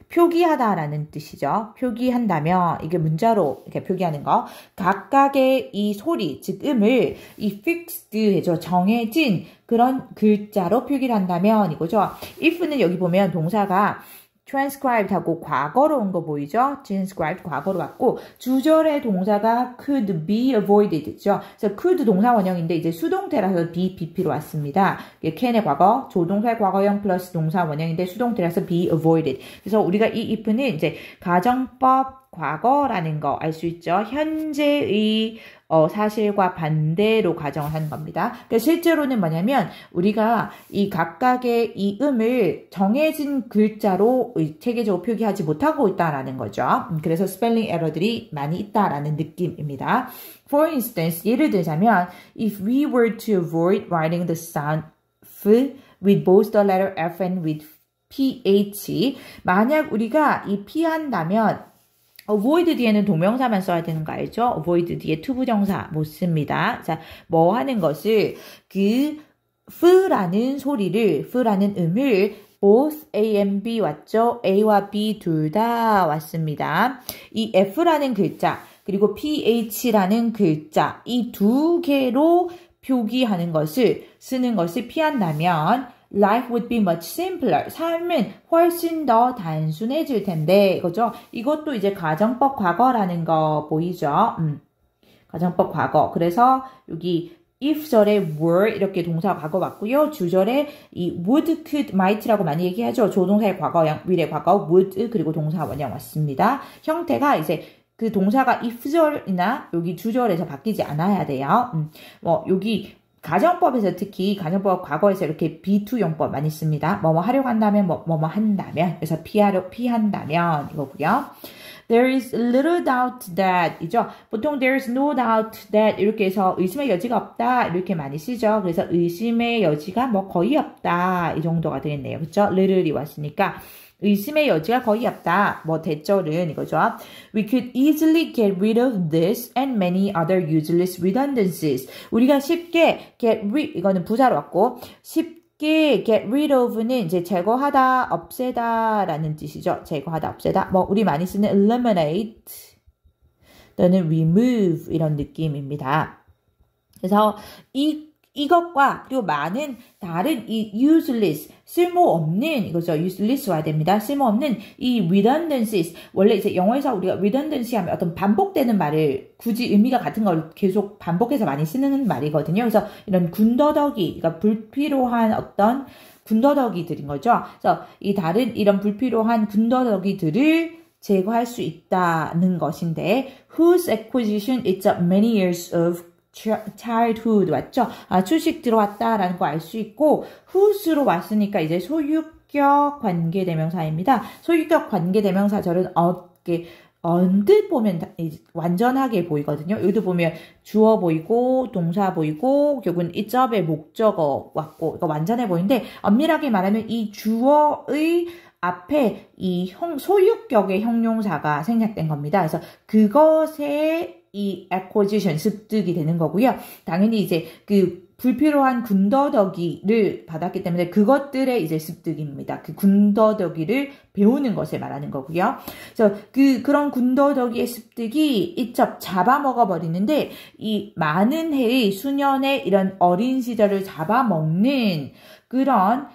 표기하다라는 뜻이죠. 표기한다면 이게 문자로 이렇게 표기하는 거. 각각의 이 소리, 즉 음을 이 fixed 해죠. 정해진 그런 글자로 표기를 한다면 이거죠. if는 여기 보면 동사가 transcribed 하고 과거로 온 거 보이죠? transcribed 과거로 왔고 주절의 동사가 could be avoided죠. 그래서 could 동사 원형인데 이제 수동태라서 be, BP로 왔습니다. can의 과거, 조동사의 과거형 플러스 동사 원형인데 수동태라서 be avoided. 그래서 우리가 이 if는 이제 가정법 과거라는 거 알 수 있죠. 현재의 사실과 반대로 가정을 하는 겁니다. 그러니까 실제로는 뭐냐면 우리가 이 각각의 이 음을 정해진 글자로 체계적으로 표기하지 못하고 있다라는 거죠. 그래서 스펠링 에러들이 많이 있다라는 느낌입니다. For instance, 예를 들자면 if we were to avoid writing the sound F with both the letter F and with PH 만약 우리가 이 피한다면 avoid 뒤에는 동명사만 써야 되는 거 알죠? avoid 뒤에 투부정사 못 씁니다. 자, 뭐 하는 것을 그 F라는 소리를, F라는 음을 both A and B 왔죠? A와 B 둘 다 왔습니다. 이 F라는 글자 그리고 PH라는 글자 이 두 개로 표기하는 것을 쓰는 것을 피한다면 Life would be much simpler. 삶은 훨씬 더 단순해질 텐데, 그죠? 이것도 이제 가정법 과거라는 거 보이죠? 가정법 과거. 그래서 여기 if절에 were 이렇게 동사 과거 왔고요. 주절에 이 would, could, might라고 많이 얘기하죠. 조동사의 과거형, will의 과거, would 그리고 동사 원형 왔습니다. 형태가 이제 그 동사가 if절이나 여기 주절에서 바뀌지 않아야 돼요. 여기 가정법에서 특히 가정법 과거에서 이렇게 be2용법 많이 씁니다. 뭐뭐 하려고 한다면 뭐뭐 한다면 그래서 피한다면 이거고요. There is little doubt that 이죠. 보통 there is no doubt that 이렇게 해서 의심의 여지가 없다 이렇게 많이 쓰죠. 그래서 의심의 여지가 뭐 거의 없다 이 정도가 되겠네요. 그렇죠? little이 왔으니까 의심의 여지가 거의 없다. 뭐 대절은 이거죠. We could easily get rid of this and many other useless redundancies. 우리가 쉽게 get rid 이거는 부사로 왔고 쉽게 get rid of는 이제 제거하다, 없애다라는 뜻이죠. 제거하다, 없애다. 뭐 우리 많이 쓰는 eliminate 또는 remove 이런 느낌입니다. 그래서 이것과 그리고 많은 다른 이 useless, 쓸모없는 이거죠. useless 와야 됩니다. 쓸모없는 이 redundancies. 원래 이제 영어에서 우리가 redundancy 하면 어떤 반복되는 말을 굳이 의미가 같은 걸 계속 반복해서 많이 쓰는 말이거든요. 그래서 이런 군더더기, 그러니까 불필요한 어떤 군더더기들인 거죠. 그래서 이 다른 이런 불필요한 군더더기들을 제거할 수 있다는 것인데 whose acquisition is of many years of childhood 왔죠? 출식 들어왔다라는 거 알 수 있고 whose로 왔으니까 이제 소유격 관계대명사입니다. 소유격 관계대명사절은 언뜻 보면 완전하게 보이거든요. 여기도 보면 주어 보이고 동사 보이고 결국은 이점의 목적어 왔고 이거 완전해 보이는데 엄밀하게 말하면 이 주어의 앞에 이 소유격의 형용사가 생략된 겁니다. 그래서 그것에 이 acquisition, 습득이 되는 거고요. 당연히 이제 그 불필요한 군더더기를 받았기 때문에 그것들의 이제 습득입니다. 그 군더더기를 배우는 것을 말하는 거고요. 그래서 그런 군더더기의 습득이 이첩 잡아먹어 버리는데 이 많은 해의 수년의 이런 어린 시절을 잡아먹는 그런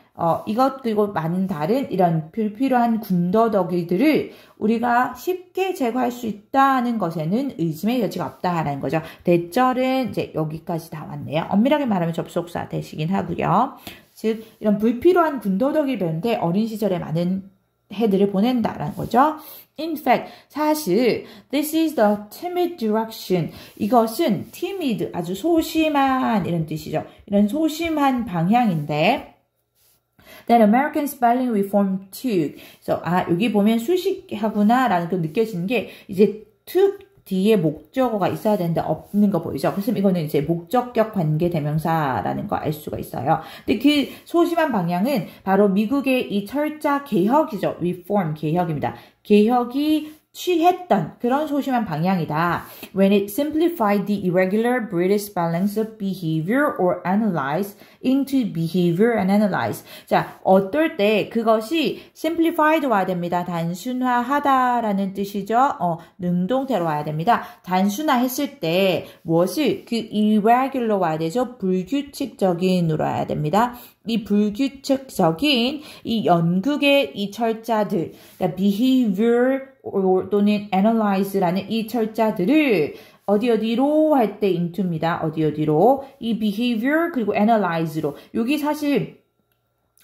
이것 그리고 많은 다른 이런 불필요한 군더더기들을 우리가 쉽게 제거할 수 있다는 것에는 의심의 여지가 없다라는 거죠. 대절은 이제 여기까지 다 왔네요. 엄밀하게 말하면 접속사 되시긴 하고요. 즉 이런 불필요한 군더더기를 배우는데 어린 시절에 많은 해들을 보낸다라는 거죠. In fact, 사실 this is the timid direction. 이것은 timid, 아주 소심한 이런 뜻이죠. 이런 소심한 방향인데 that American Spelling Reform took. 그래서 여기 보면 수식하구나라는 거 느껴지는 게 이제 took 뒤에 목적어가 있어야 되는데 없는 거 보이죠? 그래서 이거는 이제 목적격 관계대명사라는 거 알 수가 있어요. 근데 그 소심한 방향은 바로 미국의 이 철자 개혁이죠. Reform, 개혁입니다. 개혁이 취했던 그런 소심한 방향이다. When it simplified the irregular British spellings of behavior or analyze into behavior and analyze. 자, 어떨 때 그것이 simplified 와야 됩니다. 단순화하다라는 뜻이죠. 능동태로 와야 됩니다. 단순화했을 때 무엇을 그 irregular 와야 되죠. 불규칙적인으로 와야 됩니다. 이 불규칙적인 이 연극의 이 철자들, 그러니까 behavior 또는 analyze라는 이 철자들을 어디로 할 때 into입니다. 어디로? 이 behavior 그리고 analyze로. 여기 사실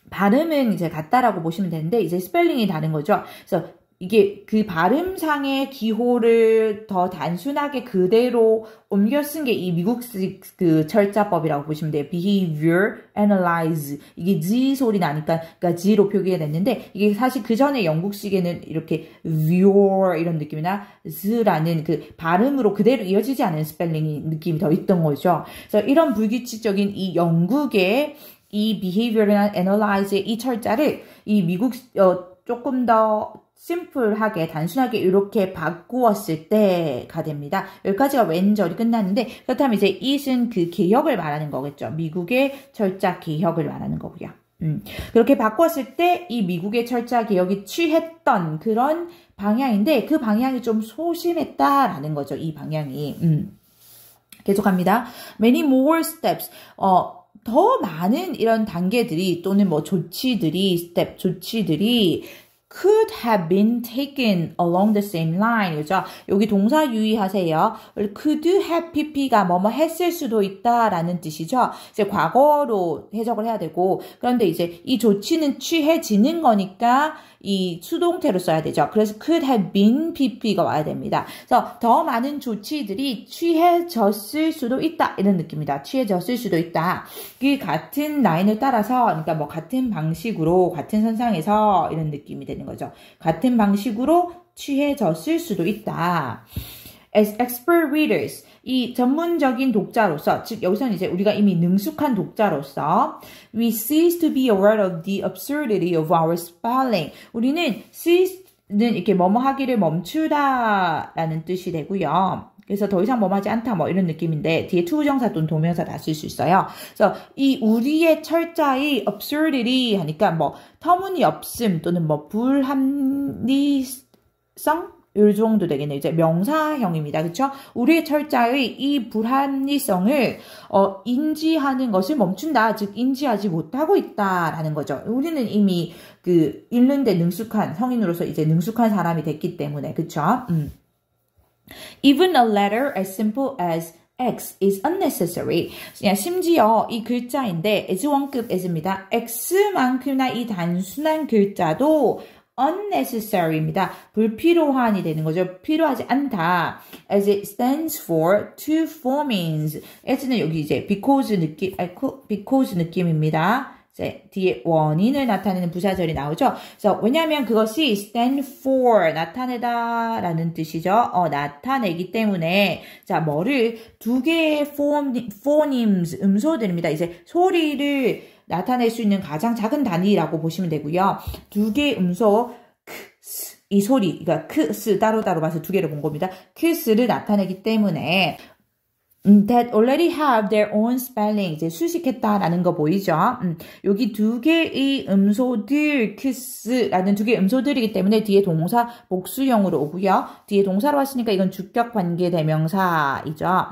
발음은 이제 같다라고 보시면 되는데 이제 스펠링이 다른 거죠. 그래서 이게 그 발음상의 기호를 더 단순하게 그대로 옮겨 쓴 게 이 미국식 그 철자법이라고 보시면 돼요. behavior, analyze. 이게 Z 소리 나니까, 그러니까 G로 표기가 됐는데, 이게 사실 그 전에 영국식에는 이렇게 view 이런 느낌이나 Z라는 그 발음으로 그대로 이어지지 않은 스펠링이 느낌이 더 있던 거죠. 그래서 이런 불규칙적인 이 영국의 이 behavior이나 analyze의 이 철자를 이 미국, 조금 더 심플하게 단순하게 이렇게 바꾸었을 때가 됩니다. 여기까지가 왼절이 끝났는데 그렇다면 이제 it은 그 개혁을 말하는 거겠죠. 미국의 철자 개혁을 말하는 거고요. 그렇게 바꿨을 때 이 미국의 철자 개혁이 취했던 그런 방향인데 그 방향이 좀 소심했다라는 거죠. 이 방향이. 계속합니다. Many more steps. 더 많은 이런 단계들이 또는 뭐 조치들이 could have been taken along the same line. 그죠? 여기 동사 유의하세요. could have pp가 뭐뭐 했을 수도 있다라는 뜻이죠. 이제 과거로 해석을 해야 되고, 그런데 이제 이 조치는 취해지는 거니까 이 수동태로 써야 되죠. 그래서 could have been pp가 와야 됩니다. 그래서 더 많은 조치들이 취해졌을 수도 있다. 이런 느낌입니다. 취해졌을 수도 있다. 그 같은 라인을 따라서, 그러니까 뭐 같은 방식으로, 같은 선상에서 이런 느낌이 되는 거죠. 같은 방식으로 취해졌을 수도 있다. As expert readers, 이 전문적인 독자로서, 즉 여기서는 이제 우리가 이미 능숙한 독자로서 we cease to be aware of the absurdity of our spelling. 우리는 cease는 이렇게 뭐뭐 하기를 멈추다라는 뜻이 되고요. 그래서 더 이상 뭐하지 않다 뭐 이런 느낌인데 뒤에 투부정사 또는 동명사 다 쓸 수 있어요. 그래서 이 우리의 철자의 absurdity 하니까 뭐 터무니없음 또는 뭐 불합리성 이 정도 되겠네요. 이제 명사형입니다. 그렇죠? 우리의 철자의 이 불합리성을 인지하는 것을 멈춘다. 즉 인지하지 못하고 있다라는 거죠. 우리는 이미 그 읽는데 능숙한 성인으로서 이제 능숙한 사람이 됐기 때문에 그렇죠? Even a letter as simple as X is unnecessary. 심지어 이 글자인데 as 원급 as입니다. X만큼이나 이 단순한 글자도 unnecessary입니다. 불필요한이 되는 거죠. 필요하지 않다. As it stands for to for means. as는 여기 이제 because 느낌입니다. 이제 뒤에 원인을 나타내는 부사절이 나오죠. 그래서 왜냐하면 그것이 stand for 나타내다라는 뜻이죠. 나타내기 때문에 자 뭐를 두 개의 phonemes 음소들입니다. 이제 소리를 나타낼 수 있는 가장 작은 단위라고 보시면 되고요. 두 개의 음소 이 소리, 그러니까 크스 따로따로 봐서 두 개를 본 겁니다. 크스를 나타내기 때문에 that already have their own spelling 이제 수식했다라는 거 보이죠? 여기 두 개의 음소들 크스라는 두 개의 음소들이기 때문에 뒤에 동사 복수형으로 오고요. 뒤에 동사로 왔으니까 이건 주격 관계 대명사이죠.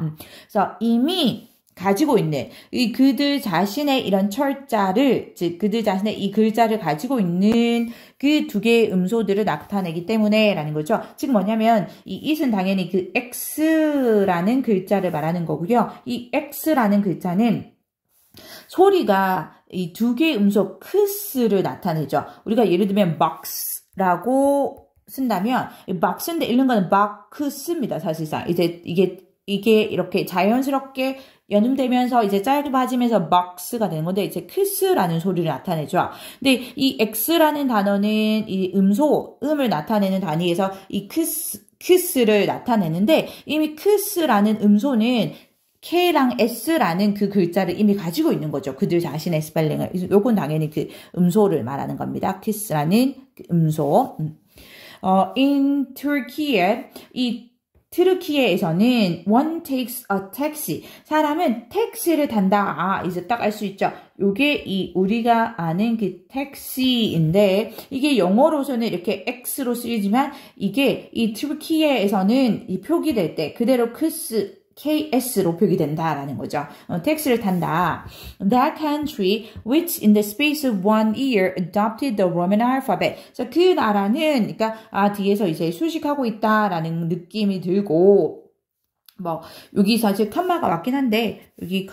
그래서 이미 가지고 있는 이 그들 자신의 이런 철자를 즉 그들 자신의 이 글자를 가지고 있는 그 두 개의 음소들을 나타내기 때문에 라는 거죠. 즉 뭐냐면 이 it은 당연히 그 x라는 글자를 말하는 거고요. 이 x라는 글자는 소리가 이 두 개의 음소 크스를 나타내죠. 우리가 예를 들면 box라고 쓴다면 이 box인데 읽는 거는 box입니다. 사실상 이제 이게 이렇게 자연스럽게 연음되면서 이제 짧아지면서 box가 되는 건데 이제 크스라는 소리를 나타내죠. 근데 이 x라는 단어는 이 음을 나타내는 단위에서 이 크스를 나타내는데 이미 크스라는 음소는 K랑 S라는 그 글자를 이미 가지고 있는 거죠. 그들 자신의 스펠링을. 요건 당연히 그 음소를 말하는 겁니다. 크스라는 그 음소. In Turkey, 이 트르키예에서는 one takes a taxi. 사람은 택시를 탄다. 이제 딱 알 수 있죠. 요게 이 우리가 아는 그 택시인데 이게 영어로서는 이렇게 X로 쓰이지만 이게 이 트르키예에서는 이 표기될 때 그대로 KS로 표기된다라는 거죠. 택시를 탄다. That country, which in the space of 1 year adopted the Roman alphabet. 그래서 그 나라는, 그러니까 뒤에서 이제 수식하고 있다라는 느낌이 들고, 뭐 여기 사실 컴마가 왔긴 한데 여기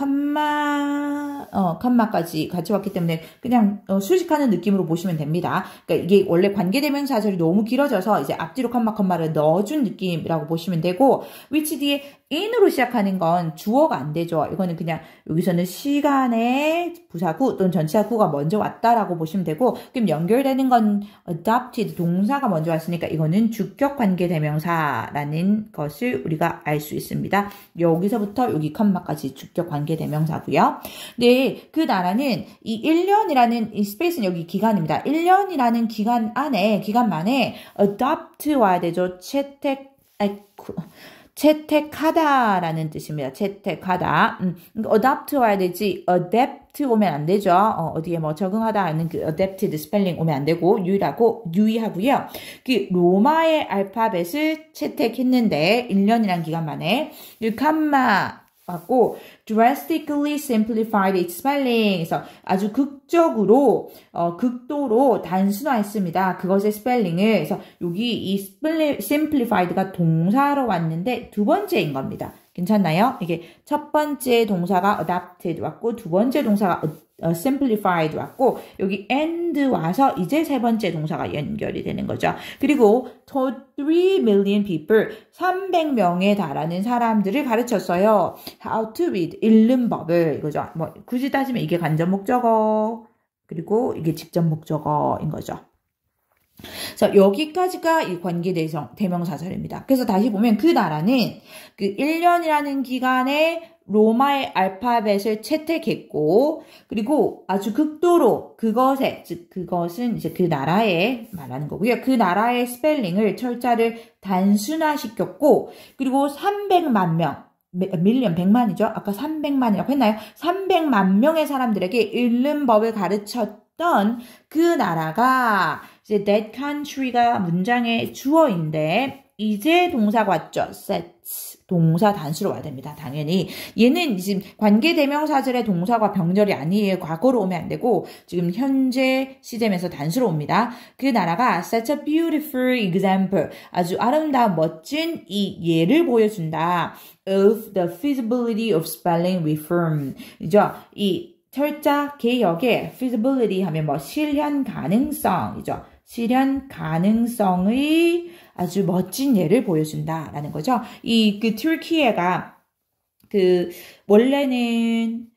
컴마까지 같이 왔기 때문에 그냥 수식하는 느낌으로 보시면 됩니다. 그러니까 이게 원래 관계대명사절이 너무 길어져서 이제 앞뒤로 컴마를 넣어준 느낌이라고 보시면 되고, which 뒤에 in으로 시작하는 건 주어가 안 되죠. 이거는 그냥 여기서는 시간의 부사구 또는 전치사구가 먼저 왔다라고 보시면 되고, 그럼 연결되는 건 adopted 동사가 먼저 왔으니까 이거는 주격 관계대명사라는 것을 우리가 알 수 있습니다. 여기서부터 여기 컴마까지 주격 관계대명사고요. 네, 그 나라는 이 1년이라는 이 스페이스는 여기 기간입니다. 1년이라는 기간 만에 adopt 와야 되죠. 채택하다라는 뜻입니다. 채택하다. adopt 와야 되지 adapt 오면 안 되죠. 어디에 뭐 적응하다 하는 그 adapted 스펠링 오면 안 되고 유의하고요. 그 로마의 알파벳을 채택했는데 1년이라는 기간 만에 그 컴마 맞고 drastically simplified its spelling. 그래서 아주 극도로 단순화했습니다. 그것의 스펠링을. 그래서 여기 이 simplified가 동사로 왔는데 두 번째인 겁니다. 괜찮나요? 이게 첫 번째 동사가 adopted 왔고 두 번째 동사가 simplified 왔고 여기 and 와서 이제 세 번째 동사가 연결이 되는 거죠. 그리고 3 million people 300명에 달하는 사람들을 가르쳤어요. How to read 읽는 법을 이거죠. 뭐 굳이 따지면 이게 간접 목적어 그리고 이게 직접 목적어인 거죠. 그래서 여기까지가 이 관계대명사절입니다. 그래서 다시 보면 그 나라는 그 1년이라는 기간에 로마의 알파벳을 채택했고, 그리고 아주 극도로 그것은 이제 그 나라에 말하는 거고요. 그 나라의 스펠링을 철자를 단순화시켰고, 그리고 300만 명, 밀리언 100만이죠. 아까 300만이라고 했나요? 300만 명의 사람들에게 읽는 법을 가르쳤던 그 나라가 이제 that country가 문장의 주어인데 이제 동사가 왔죠. sets. 동사 단수로 와야 됩니다. 당연히. 얘는 지금 관계대명사절의 동사가 병렬이 아니에요. 과거로 오면 안 되고 지금 현재 시점에서 단수로 옵니다. 그 나라가 such a beautiful example. 아주 아름다운 멋진 이 예를 보여준다. of the feasibility of spelling reform. 이죠. 이 철자 개혁의 feasibility 하면 뭐 실현 가능성이죠. 실현 가능성의 아주 멋진 예를 보여준다라는 거죠. 그 튀르키예가 원래는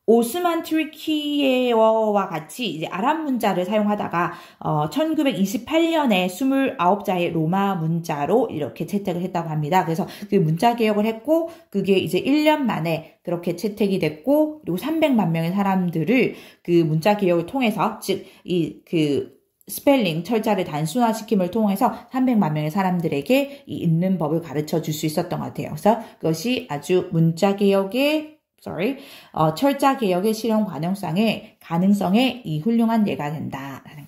오스만 튀르키예어와 같이 이제 아랍 문자를 사용하다가 1928년에 29자의 로마 문자로 이렇게 채택을 했다고 합니다. 그래서 그 문자 개혁을 했고 그게 이제 1년 만에 그렇게 채택이 됐고 그리고 300만 명의 사람들을 그 문자 개혁을 통해서 즉 스펠링, 철자를 단순화시킴을 통해서 300만 명의 사람들에게 이 읽는 법을 가르쳐 줄 수 있었던 것 같아요. 그래서 그것이 아주 철자 개혁의 실현 가능성에 이 훌륭한 예가 된다라는